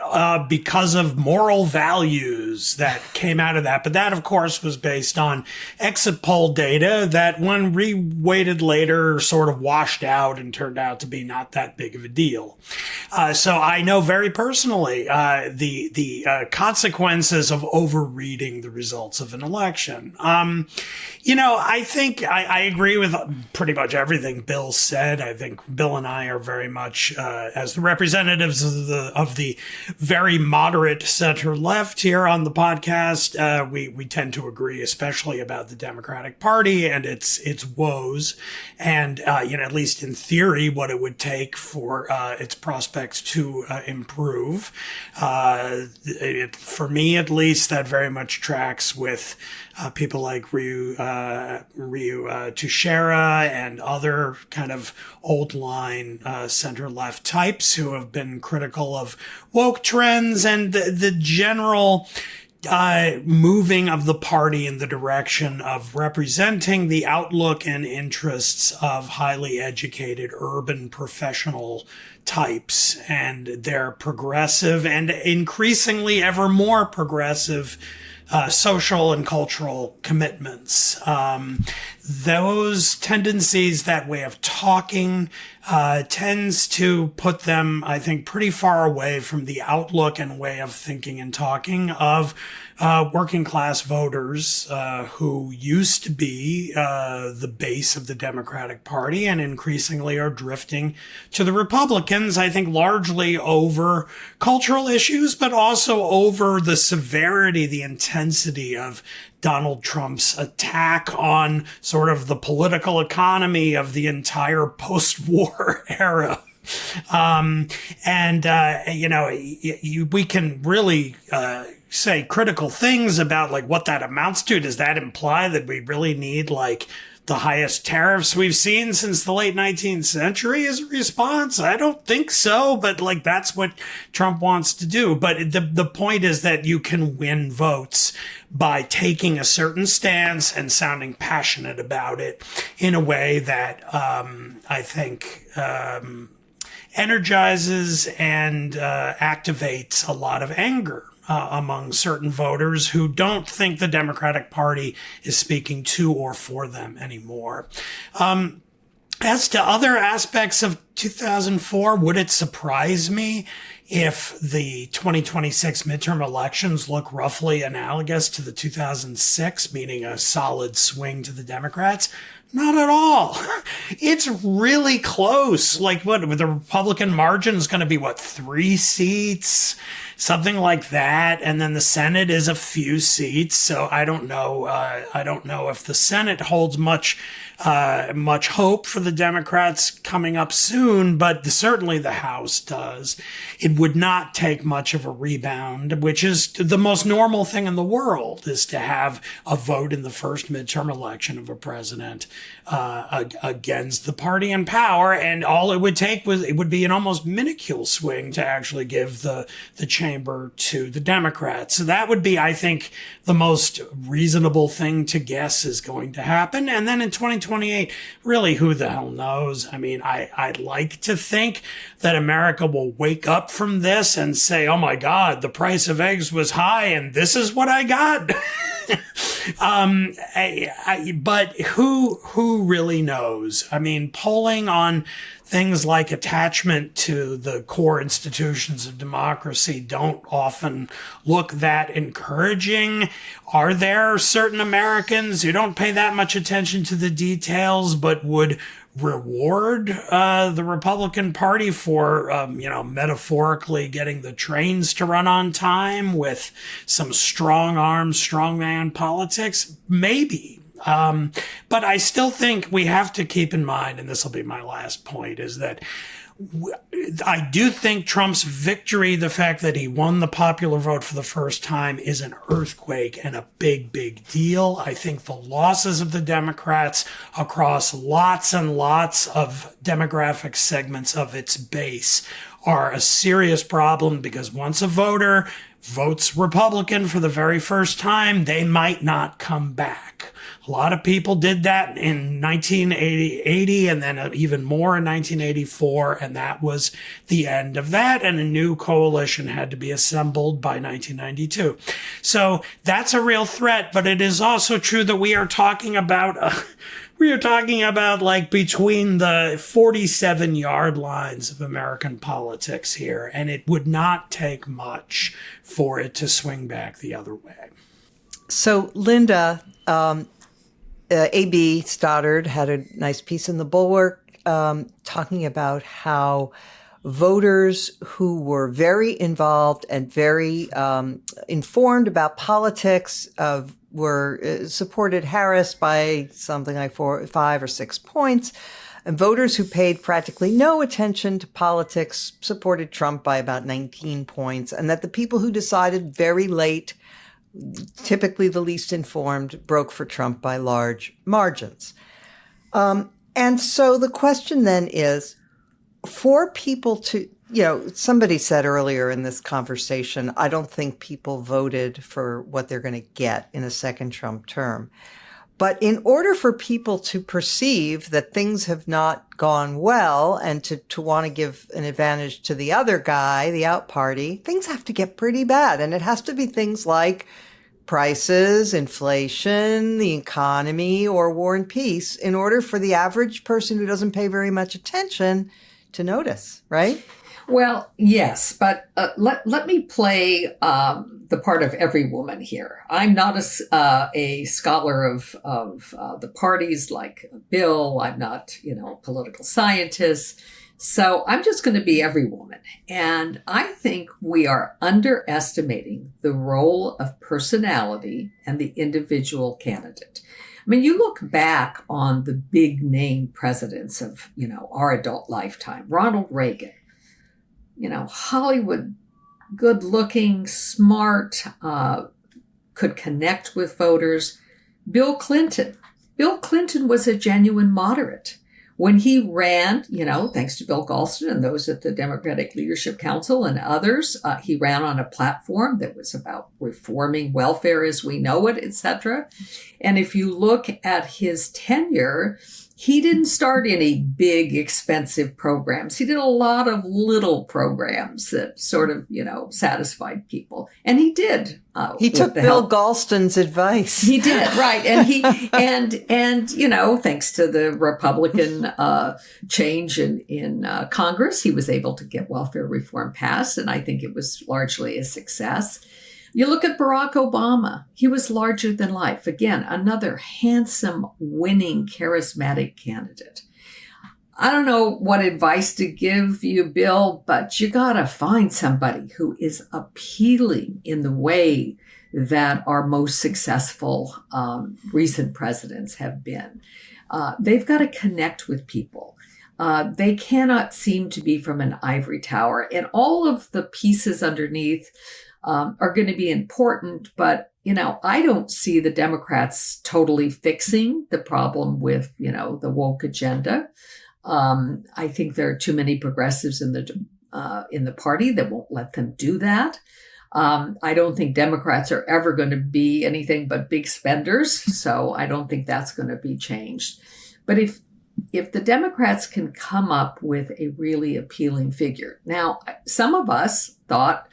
because of moral values that came out of that. But that, of course, was based on exit poll data that, when reweighted later, sort of washed out and turned out to be not that big of a deal. So I know very personally the consequences of overreading the results of an election. I think I agree with pretty much everything Bill said. I think Bill and I are very much, as the representatives of the very moderate center left here on the podcast, we tend to agree, especially about the Democratic Party and its woes, and at least in theory, what it would take for its prospects to improve. For me, at least, that very much tracks with people like Ryu Teixeira and other kind of old line center-left types who have been critical of woke trends and the general moving of the party in the direction of representing the outlook and interests of highly educated urban professional types and their progressive and increasingly ever more progressive social and cultural commitments. Those tendencies, that way of talking, tends to put them, I think, pretty far away from the outlook and way of thinking and talking of working class voters who used to be the base of the Democratic Party and increasingly are drifting to the Republicans, I think largely over cultural issues, but also over the severity, the intensity of Donald Trump's attack on sort of the political economy of the entire post-war era. We can really say critical things about what that amounts to. Does that imply that we really need the highest tariffs we've seen since the late 19th century as a response? I don't think so, but that's what Trump wants to do. But the point is that you can win votes by taking a certain stance and sounding passionate about it in a way that I think energizes and activates a lot of anger among certain voters who don't think the Democratic Party is speaking to or for them anymore. As to other aspects of 2004, would it surprise me if the 2026 midterm elections look roughly analogous to the 2006, meaning a solid swing to the Democrats? Not at all. It's really close. With the Republican margin is going to be 3 seats? Something like that. And then the Senate is a few seats. So I don't know. I don't know if the Senate holds much hope for the Democrats coming up soon, but certainly the House does. It would not take much of a rebound, which is the most normal thing in the world, is to have a vote in the first midterm election of a president against the party in power. And all it would take would be an almost minuscule swing to actually give the chamber to the Democrats. So that would be, I think, the most reasonable thing to guess is going to happen. And then in 2028, really, who the hell knows? I mean, I'd like like to think that America will wake up from this and say, oh my God, the price of eggs was high and this is what I got. But who really knows? I mean, polling on things like attachment to the core institutions of democracy don't often look that encouraging. Are there certain Americans who don't pay that much attention to the details, but would reward the Republican Party for, metaphorically getting the trains to run on time with some strong arm, strongman politics? Maybe. But I still think we have to keep in mind, and this will be my last point, is that I do think Trump's victory, the fact that he won the popular vote for the first time, is an earthquake and a big, big deal. I think the losses of the Democrats across lots and lots of demographic segments of its base are a serious problem, because once a voter votes Republican for the very first time, they might not come back. A lot of people did that in 1980 and then even more in 1984, and that was the end of that, and a new coalition had to be assembled by 1992. So that's a real threat, but it is also true that we are talking about like between the 47 yard lines of American politics here, and it would not take much for it to swing back the other way. So, Linda, A.B. Stoddard had a nice piece in the Bulwark talking about how voters who were very involved and very informed about politics supported Harris by something like 5 or 6 points. And voters who paid practically no attention to politics supported Trump by about 19 points. And that the people who decided very late, typically the least informed, broke for Trump by large margins. And so the question then is, for people to, somebody said earlier in this conversation, I don't think people voted for what they're going to get in a second Trump term. But in order for people to perceive that things have not gone well and to want to give an advantage to the other guy, the out party, things have to get pretty bad. And it has to be things like prices, inflation, the economy, or war and peace in order for the average person who doesn't pay very much attention to notice, right? Well, yes, but let me play the part of every woman here. I'm not a scholar of the parties like Bill. I'm not, a political scientist. So I'm just going to be every woman. And I think we are underestimating the role of personality and the individual candidate. I mean, you look back on the big name presidents of, our adult lifetime, Ronald Reagan, Hollywood, good looking, smart, could connect with voters. Bill Clinton was a genuine moderate. When he ran, thanks to Bill Galston and those at the Democratic Leadership Council and others, he ran on a platform that was about reforming welfare as we know it, et cetera. And if you look at his tenure, he didn't start any big, expensive programs. He did a lot of little programs that sort of, satisfied people. And he did. He took Bill Galston's advice. He did, right. And he, and thanks to the Republican change in Congress, he was able to get welfare reform passed. And I think it was largely a success. You look at Barack Obama. He was larger than life. Again, another handsome, winning, charismatic candidate. I don't know what advice to give you, Bill, but you got to find somebody who is appealing in the way that our most successful recent presidents have been. They've got to connect with people. They cannot seem to be from an ivory tower. And all of the pieces underneath are going to be important, but, I don't see the Democrats totally fixing the problem with, the woke agenda. I think there are too many progressives in the party that won't let them do that. I don't think Democrats are ever going to be anything but big spenders, so I don't think that's going to be changed. But if the Democrats can come up with a really appealing figure. Now, some of us thought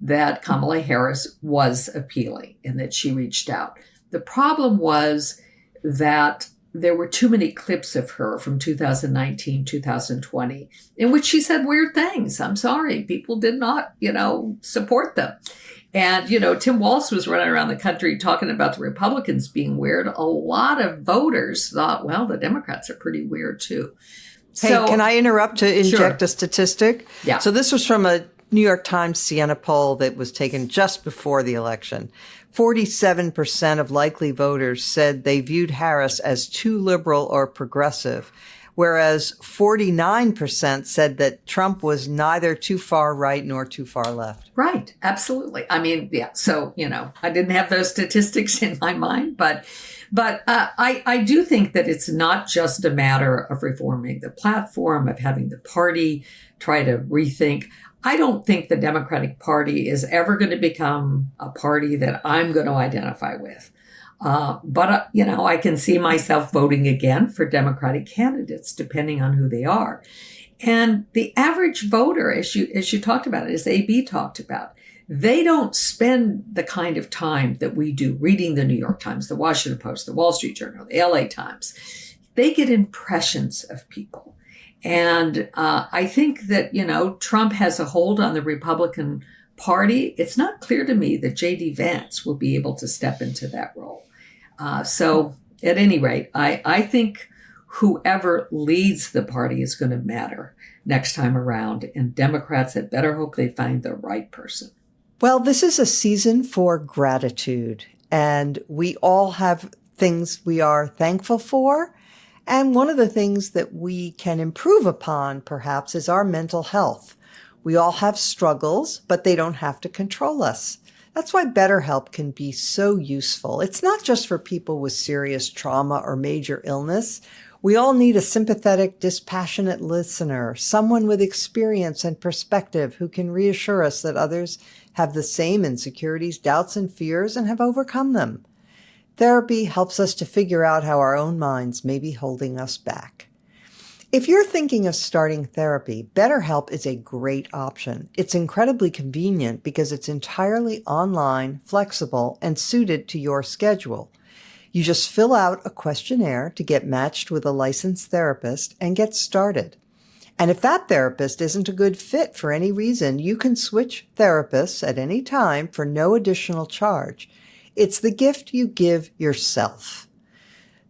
that Kamala Harris was appealing and that she reached out. The problem was that there were too many clips of her from 2019, 2020, in which she said weird things. I'm sorry. People did not, support them. And, Tim Walz was running around the country talking about the Republicans being weird. A lot of voters thought, well, the Democrats are pretty weird too. Hey, can I interrupt to inject a statistic? Yeah. So this was from a New York Times Siena poll that was taken just before the election. 47% of likely voters said they viewed Harris as too liberal or progressive, whereas 49% said that Trump was neither too far right nor too far left. Right. Absolutely. I mean, yeah. So, I didn't have those statistics in my mind, but I do think that it's not just a matter of reforming the platform, of having the party try to rethink. I don't think the Democratic Party is ever going to become a party that I'm going to identify with. But I can see myself voting again for Democratic candidates, depending on who they are. And the average voter, as you talked about, as AB talked about, they don't spend the kind of time that we do reading the New York Times, the Washington Post, the Wall Street Journal, the LA Times. They get impressions of people. And I think that, Trump has a hold on the Republican Party. It's not clear to me that J.D. Vance will be able to step into that role. So at any rate, I think whoever leads the party is going to matter next time around. And Democrats had better hope they find the right person. Well, this is a season for gratitude, and we all have things we are thankful for. And one of the things that we can improve upon, perhaps, is our mental health. We all have struggles, but they don't have to control us. That's why BetterHelp can be so useful. It's not just for people with serious trauma or major illness. We all need a sympathetic, dispassionate listener, someone with experience and perspective who can reassure us that others have the same insecurities, doubts, and fears and have overcome them. Therapy helps us to figure out how our own minds may be holding us back. If you're thinking of starting therapy, BetterHelp is a great option. It's incredibly convenient because it's entirely online, flexible, and suited to your schedule. You just fill out a questionnaire to get matched with a licensed therapist and get started. And if that therapist isn't a good fit for any reason, you can switch therapists at any time for no additional charge. It's the gift you give yourself.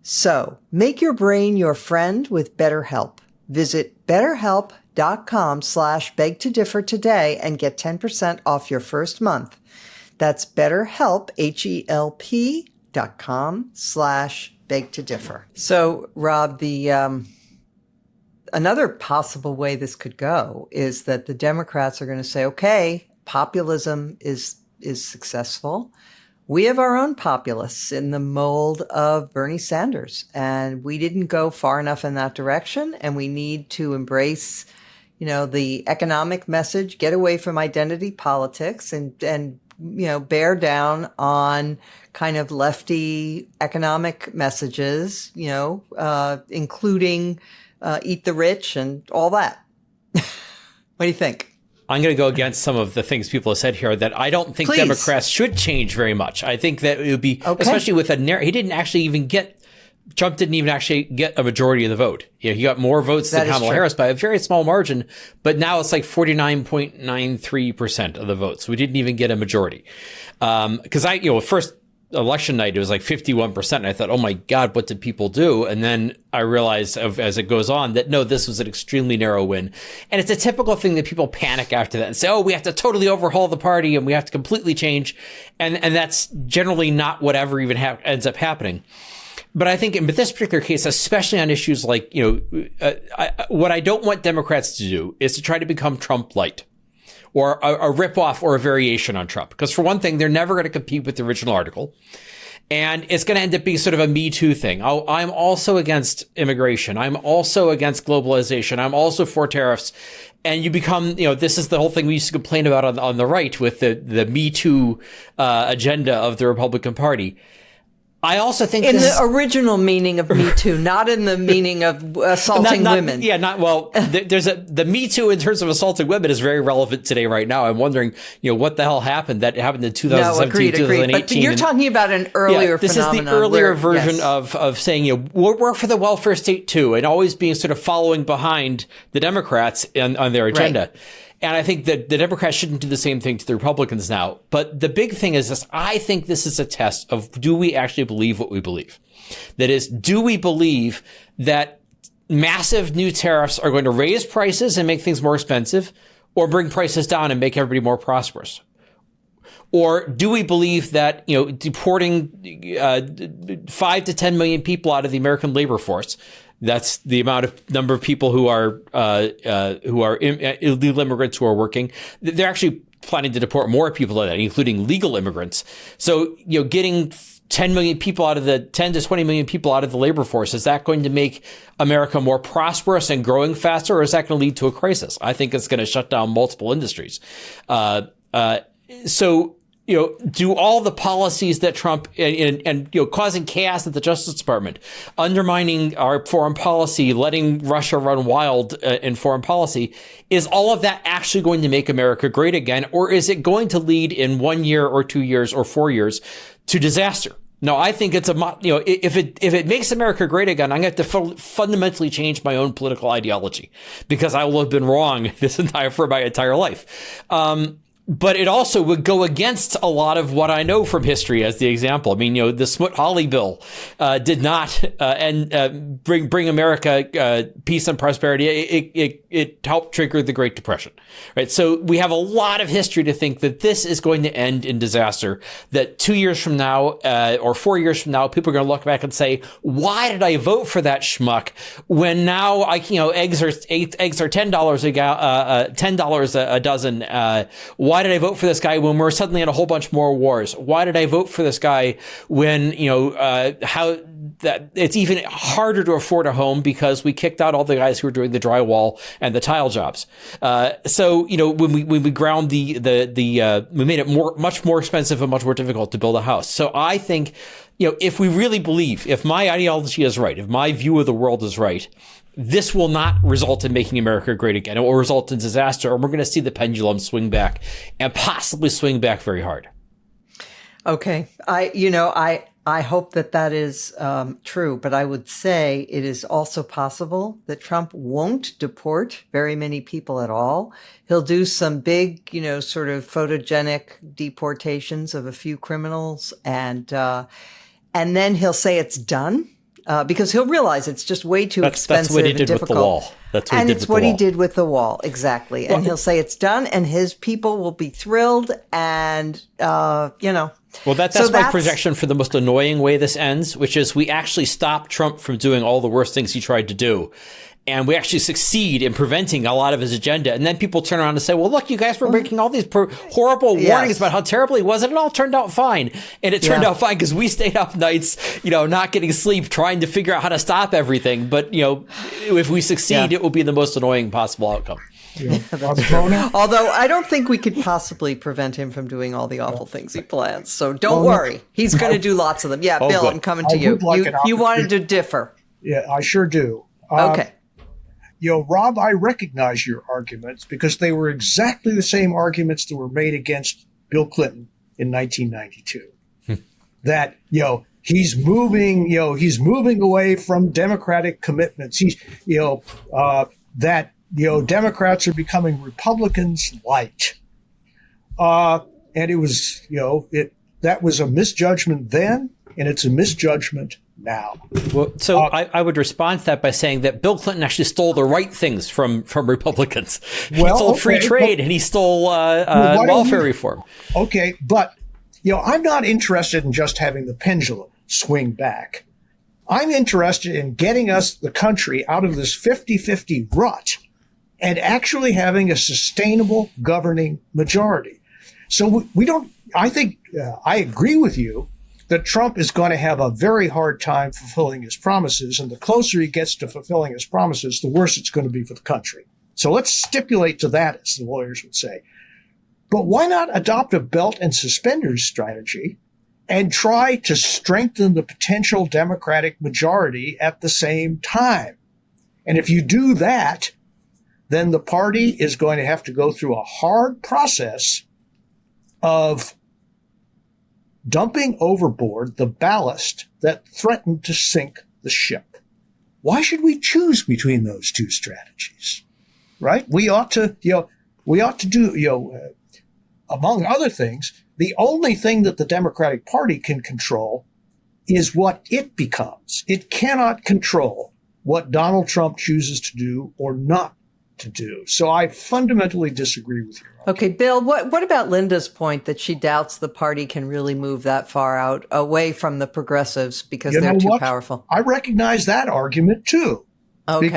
So make your brain your friend with BetterHelp. Visit betterhelp.com/begtodiffer today and get 10% off your first month. That's BetterHelp, HELP.com/begtodiffer. So Rob, another possible way this could go is that the Democrats are going to say, okay, populism is successful. We have our own populists in the mold of Bernie Sanders, and we didn't go far enough in that direction, and we need to embrace, the economic message, get away from identity politics and bear down on kind of lefty economic messages, including eat the rich and all that. What do you think? I'm going to go against some of the things people have said here that I don't think Democrats should change very much. I think that it would be, especially with Trump didn't even actually get a majority of the vote. He got more votes than Kamala Harris by a very small margin, but now it's like 49.93% of the votes. We didn't even get a majority. Because first election night, it was like 51%. And I thought, oh my God, what did people do? And then I realized as it goes on that, no, this was an extremely narrow win. And it's a typical thing that people panic after that and say, oh, we have to totally overhaul the party and we have to completely change. And that's generally not whatever even ends up happening. But I think in this particular case, especially on issues like, what I don't want Democrats to do is to try to become Trump light, or a ripoff or a variation on Trump. Because for one thing, they're never going to compete with the original article. And it's going to end up being sort of a Me Too thing. I'm also against immigration. I'm also against globalization. I'm also for tariffs. And you become, this is the whole thing we used to complain about on the right with the Me Too agenda of the Republican Party. I also think in the original meaning of Me Too, not in the meaning of assaulting women. Yeah, there's the Me Too in terms of assaulting women is very relevant today, right now. I'm wondering, what the hell happened? That happened in 2017, 2018. But you're talking about an earlier this phenomenon. This is the earlier version of saying, we're for the welfare state too, and always being sort of following behind the Democrats on their agenda. Right. And I think that the Democrats shouldn't do the same thing to the Republicans now. But the big thing is this. I think this is a test of, do we actually believe what we believe? That is, do we believe that massive new tariffs are going to raise prices and make things more expensive, or bring prices down and make everybody more prosperous? Or do we believe that, deporting 5 to 10 million people out of the American labor force, that's the number of people who are illegal immigrants who are working. They're actually planning to deport more people than that, including legal immigrants. So, getting 10 to 20 million people out of the labor force, is that going to make America more prosperous and growing faster, or is that going to lead to a crisis? I think it's going to shut down multiple industries. Do all the policies that Trump and causing chaos at the Justice Department, undermining our foreign policy, letting Russia run wild in foreign policy, is all of that actually going to make America great again, or is it going to lead in 1 year or 2 years or 4 years to disaster? No, I think it's if it makes America great again, I'm going to have to fundamentally change my own political ideology, because I will have been wrong for my entire life. But it also would go against a lot of what I know from history as the example. I mean, the Smoot-Hawley bill did not bring America peace and prosperity. It helped trigger the Great Depression, right? So we have a lot of history to think that this is going to end in disaster, that 2 years from now or 4 years from now, people are going to look back and say, why did I vote for that schmuck when now eggs are $10 a dozen? Why did I vote for this guy when we're suddenly in a whole bunch more wars? Why did I vote for this guy when, how that it's even harder to afford a home because we kicked out all the guys who were doing the drywall and the tile jobs. So, when we ground we made it much more expensive and much more difficult to build a house. So I think, if we really believe, if my ideology is right, if my view of the world is right, this will not result in making America great again. It will result in disaster, and we're going to see the pendulum swing back, and possibly swing back very hard. Okay. I hope that is true, but I would say it is also possible that Trump won't deport very many people at all. He'll do some big, sort of photogenic deportations of a few criminals, and then he'll say it's done. Because he'll realize it's just way too expensive and difficult. That's what he did with the wall. It's what he did with the wall, exactly. And he'll say it's done, and his people will be thrilled, and Well, that's my projection for the most annoying way this ends, which is we actually stop Trump from doing all the worst things he tried to do. And we actually succeed in preventing a lot of his agenda. And then people turn around and say, well, look, you guys were making all these horrible warnings about how terrible he was, and it all turned out fine. And it turned out fine because we stayed up nights, not getting sleep, trying to figure out how to stop everything. But, if we succeed, it will be the most annoying possible outcome. Although I don't think we could possibly prevent him from doing all the awful things he plans. So don't worry. He's going to do lots of them. Yeah, Bill, good. I'm coming to you. You wanted to differ. Yeah, I sure do. Okay. Rob, I recognize your arguments because they were exactly the same arguments that were made against Bill Clinton in 1992. That, he's moving away from democratic commitments. Democrats are becoming Republicans light. And it was, that was a misjudgment then, and it's a misjudgment now. Well, so I would respond to that by saying that Bill Clinton actually stole the right things from Republicans. He stole free trade, and he stole welfare reform. Okay, but I'm not interested in just having the pendulum swing back. I'm interested in getting the country out of this 50-50 rut and actually having a sustainable governing majority. So I think I agree with you that Trump is going to have a very hard time fulfilling his promises. And the closer he gets to fulfilling his promises, the worse it's going to be for the country. So let's stipulate to that, as the lawyers would say. But why not adopt a belt and suspenders strategy and try to strengthen the potential Democratic majority at the same time. And if you do that, then the party is going to have to go through a hard process of dumping overboard the ballast that threatened to sink the ship. Why should we choose between those two strategies? Right? We ought to do, among other things, the only thing that the Democratic Party can control is what it becomes. It cannot control what Donald Trump chooses to do or not to do. So I fundamentally disagree with you. Okay, Bill, what about Linda's point that she doubts the party can really move that far out away from the progressives because they're too powerful? I recognize that argument too. Okay.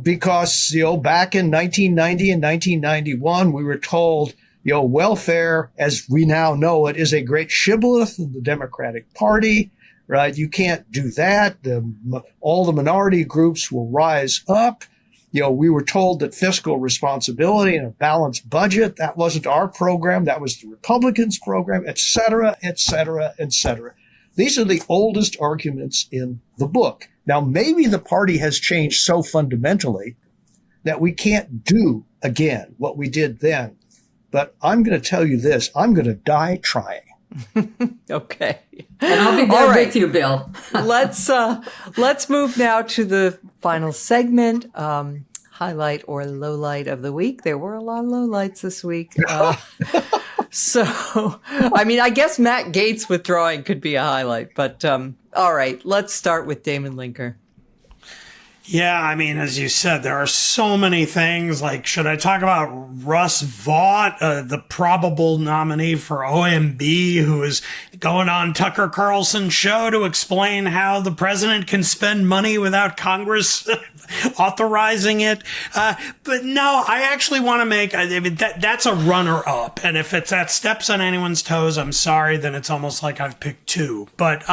Because back in 1990 and 1991, we were told, welfare, as we now know it, is a great shibboleth of the Democratic Party, right? You can't do that. All the minority groups will rise up. We were told that fiscal responsibility and a balanced budget, that wasn't our program. That was the Republicans' program, et cetera, et cetera, et cetera. These are the oldest arguments in the book. Now, maybe the party has changed so fundamentally that we can't do again what we did then. But I'm going to tell you this, I'm going to die trying. Okay. And I'll be there with you, Bill. Let's move now to the final segment, highlight or lowlight of the week. There were a lot of lowlights this week. I guess Matt Gaetz withdrawing could be a highlight, but all right, let's start with Damon Linker. Yeah, as you said, there are so many things. Like, should I talk about Russ Vaught, the probable nominee for OMB, who is going on Tucker Carlson's show to explain how the president can spend money without Congress authorizing it? But no, I actually want to make, that's a runner-up. And if that steps on anyone's toes, I'm sorry, then it's almost like I've picked two. But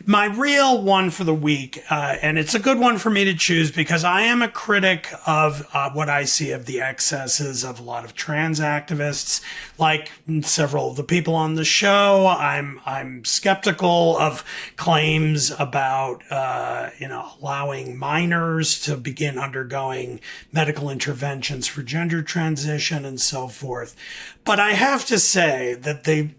my real one for the week, and it's a good one for me to choose because I am a critic of what I see of the excesses of a lot of trans activists, like several of the people on the show. I'm skeptical of claims about allowing minors to begin undergoing medical interventions for gender transition and so forth. But I have to say that the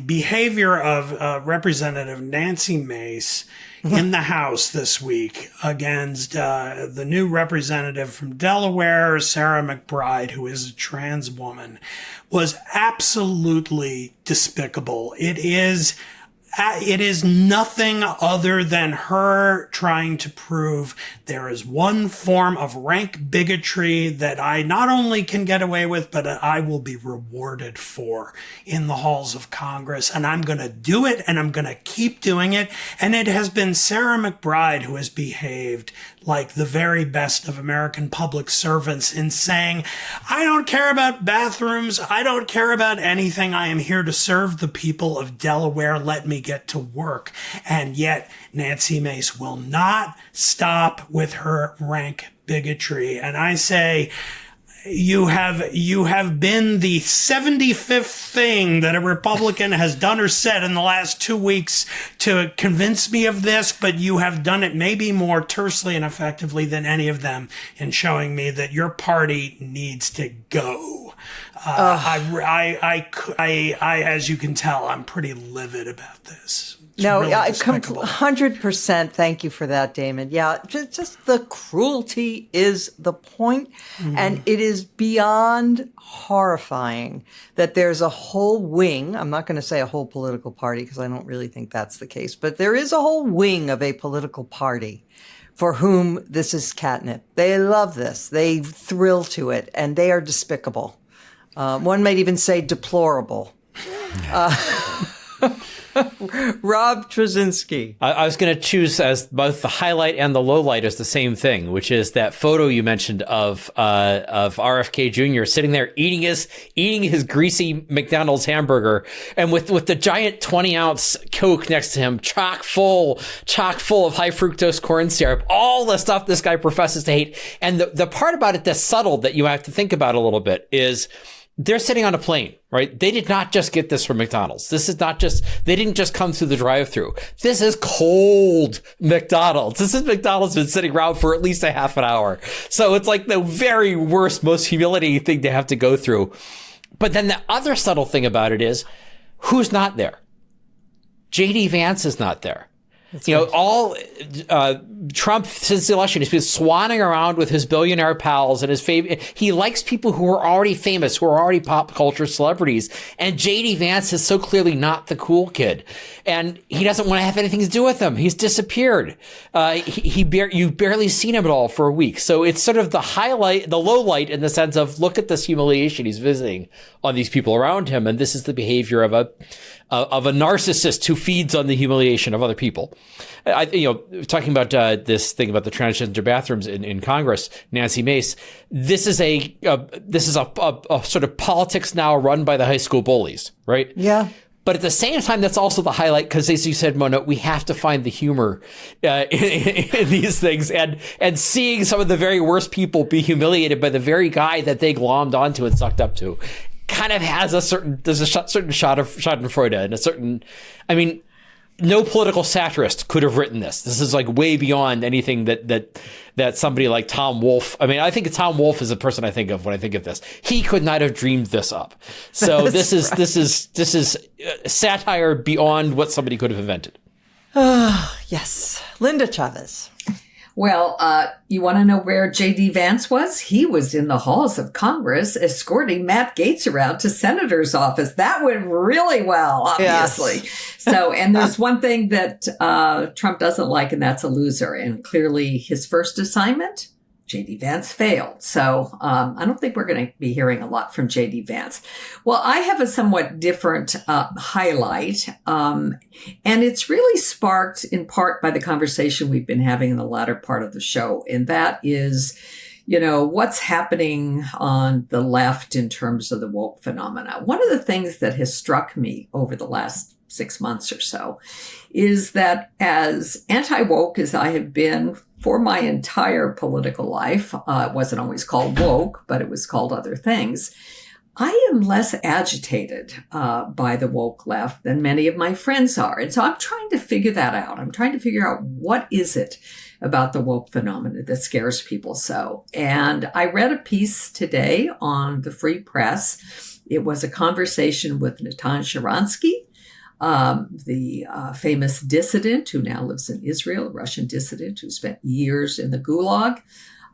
behavior of Representative Nancy Mace in the House this week against the new representative from Delaware, Sarah McBride, who is a trans woman, was absolutely despicable. It is nothing other than her trying to prove there is one form of rank bigotry that I not only can get away with, but I will be rewarded for in the halls of Congress. And I'm going to do it, and I'm going to keep doing it. And it has been Sarah McBride who has behaved like the very best of American public servants in saying, I don't care about bathrooms. I don't care about anything. I am here to serve the people of Delaware. Let me get to work. And yet Nancy Mace will not stop with her rank bigotry. And I say, you have been the 75th thing that a Republican has done or said in the last 2 weeks to convince me of this, but you have done it maybe more tersely and effectively than any of them in showing me that your party needs to go. As you can tell, I'm pretty livid about this. It's really despicable. 100% thank you for that, Damon. Yeah, just the cruelty is the point. And it is beyond horrifying that there's a whole wing. I'm not going to say a whole political party because I don't really think that's the case, but there is a whole wing of a political party for whom this is catnip. They love this. They thrill to it, and they are despicable. One might even say deplorable. Rob Tracinski. I was going to choose as both the highlight and the lowlight as the same thing, which is that photo you mentioned of RFK Jr. sitting there eating his greasy McDonald's hamburger, and with the giant 20-ounce Coke next to him, chock full of high fructose corn syrup, all the stuff this guy professes to hate. And the part about it that's subtle that you have to think about a little bit is they're sitting on a plane, right? They did not just get this from McDonald's. This is not just, they didn't just come through the drive-thru. This is cold McDonald's. This is McDonald's been sitting around for at least a half an hour. So it's like the very worst, most humiliating thing to have to go through. But then the other subtle thing about it is, who's not there? JD Vance is not there. All Trump, since the election, he's been swanning around with his billionaire pals and his favorite. He likes people who are already famous, who are already pop culture celebrities. And JD Vance is so clearly not the cool kid. And he doesn't want to have anything to do with them. He's disappeared. You've barely seen him at all for a week. So it's sort of the highlight, the low light in the sense of, look at this humiliation he's visiting on these people around him. And this is the behavior of a narcissist who feeds on the humiliation of other people. Talking about this thing about the transgender bathrooms in Congress, Nancy Mace. This is a sort of politics now run by the high school bullies, right? Yeah. But at the same time, that's also the highlight because, as you said, Mona, we have to find the humor in these things, and seeing some of the very worst people be humiliated by the very guy that they glommed onto and sucked up to, kind of has there's a certain shot of Schadenfreude and a certain, no political satirist could have written this. This is like way beyond anything that somebody like Tom Wolfe. I think Tom Wolfe is the person I think of when I think of this. He could not have dreamed this up. So this is satire beyond what somebody could have invented. Yes. Linda Chavez. Well, you want to know where J.D. Vance was? He was in the halls of Congress escorting Matt Gaetz around to Senator's office. That went really well, obviously. Yes. So, and there's one thing that Trump doesn't like, and that's a loser. And clearly his first assignment, J.D. Vance failed. So I don't think we're going to be hearing a lot from J.D. Vance. Well, I have a somewhat different highlight. And it's really sparked in part by the conversation we've been having in the latter part of the show. And that is, what's happening on the left in terms of the woke phenomena. One of the things that has struck me over the last 6 months or so is that as anti-woke as I have been for my entire political life, it wasn't always called woke, but it was called other things. I am less agitated by the woke left than many of my friends are. And so I'm trying to figure that out. I'm trying to figure out what is it about the woke phenomenon that scares people so. And I read a piece today on the Free Press. It was a conversation with Natan Sharansky, the famous dissident who now lives in Israel, a Russian dissident who spent years in the Gulag.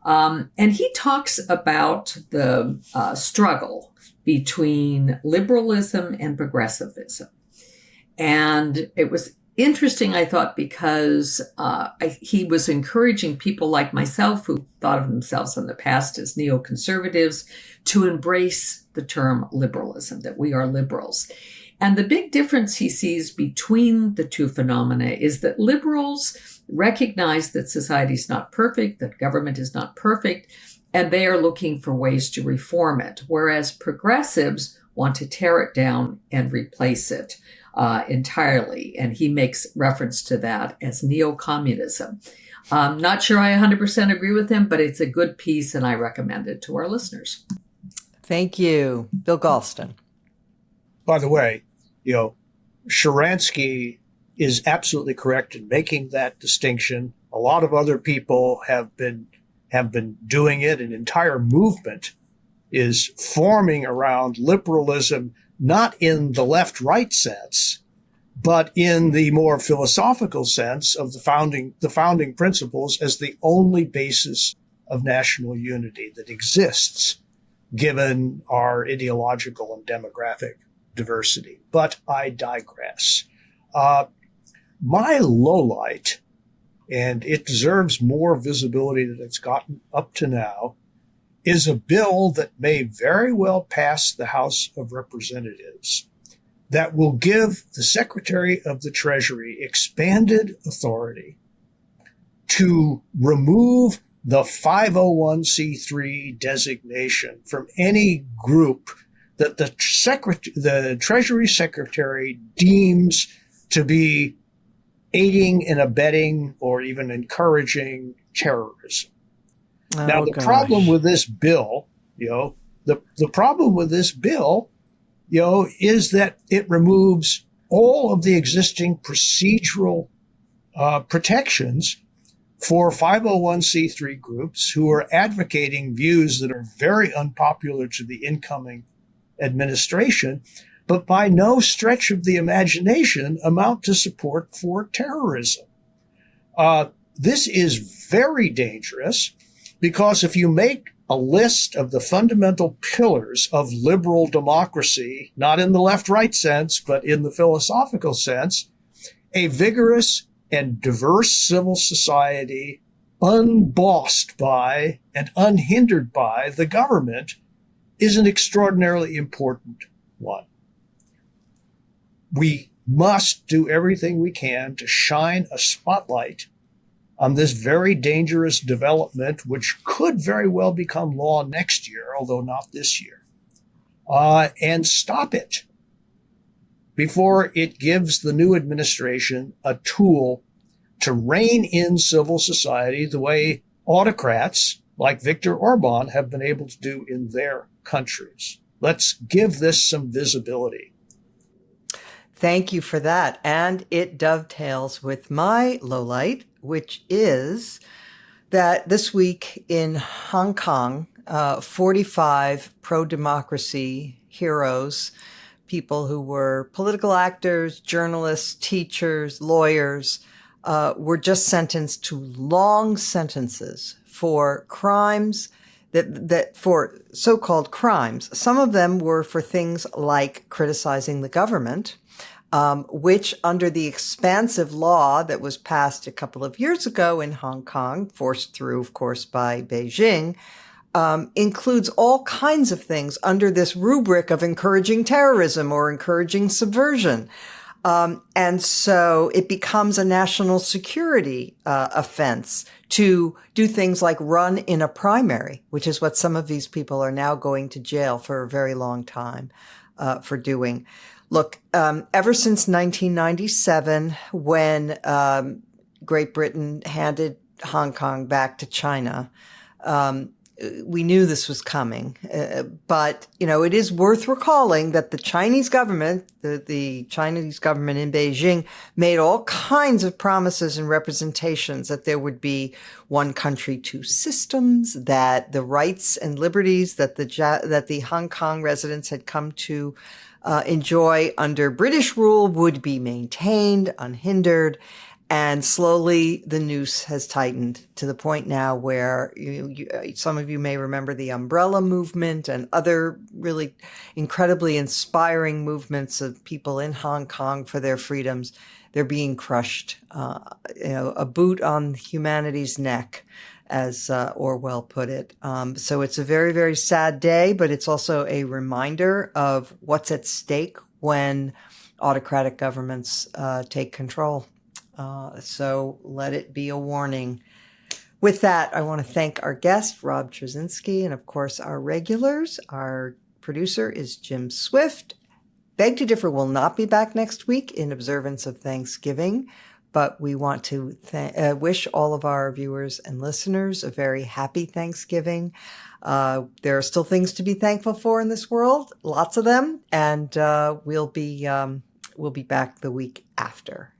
And he talks about the struggle between liberalism and progressivism. And it was interesting, I thought, because he was encouraging people like myself who thought of themselves in the past as neoconservatives to embrace the term liberalism, that we are liberals. And the big difference he sees between the two phenomena is that liberals recognize that society is not perfect, that government is not perfect, and they are looking for ways to reform it, whereas progressives want to tear it down and replace it entirely. And he makes reference to that as neo-communism. I'm not sure I 100% agree with him, but it's a good piece, and I recommend it to our listeners. Thank you. Bill Galston. By the way, Sharansky is absolutely correct in making that distinction. A lot of other people have been doing it. An entire movement is forming around liberalism, not in the left-right sense, but in the more philosophical sense of the founding principles as the only basis of national unity that exists, given our ideological and demographic diversity. But I digress. My lowlight, and it deserves more visibility than it's gotten up to now, is a bill that may very well pass the House of Representatives that will give the Secretary of the Treasury expanded authority to remove the 501c3 designation from any group that the Treasury Secretary deems to be aiding and abetting or even encouraging terrorism. Now, the problem with this bill, The problem with this bill, is that it removes all of the existing procedural protections for 501c3 groups who are advocating views that are very unpopular to the incoming administration, but by no stretch of the imagination amount to support for terrorism. This is very dangerous because if you make a list of the fundamental pillars of liberal democracy, not in the left-right sense, but in the philosophical sense, a vigorous and diverse civil society unbossed by and unhindered by the government is an extraordinarily important one. We must do everything we can to shine a spotlight on this very dangerous development, which could very well become law next year, although not this year, and stop it before it gives the new administration a tool to rein in civil society the way autocrats like Viktor Orban have been able to do in their countries. Let's give this some visibility. Thank you for that. And it dovetails with my lowlight, which is that this week in Hong Kong, 45 pro-democracy heroes, people who were political actors, journalists, teachers, lawyers, were just sentenced to long sentences for crimes that for so-called crimes. Some of them were for things like criticizing the government, which under the expansive law that was passed a couple of years ago in Hong Kong, forced through, of course, by Beijing, includes all kinds of things under this rubric of encouraging terrorism or encouraging subversion. And so it becomes a national security offense to do things like run in a primary, which is what some of these people are now going to jail for a very long time for doing. Look, ever since 1997, when Great Britain handed Hong Kong back to China, we knew this was coming. But, it is worth recalling that the Chinese government, the Chinese government in Beijing, made all kinds of promises and representations that there would be one country, two systems, that the rights and liberties that the Hong Kong residents had come to enjoy under British rule would be maintained unhindered. And slowly the noose has tightened to the point now where some of you may remember the umbrella movement and other really incredibly inspiring movements of people in Hong Kong for their freedoms. They're being crushed, a boot on humanity's neck, as Orwell put it. So it's a very, very sad day, but it's also a reminder of what's at stake when autocratic governments take control. So let it be a warning. With that, I want to thank our guest, Rob Tracinski, and of course our regulars. Our producer is Jim Swift. Beg to Differ will not be back next week in observance of Thanksgiving, but we want to wish all of our viewers and listeners a very happy Thanksgiving. There are still things to be thankful for in this world, lots of them, and we'll be back the week after.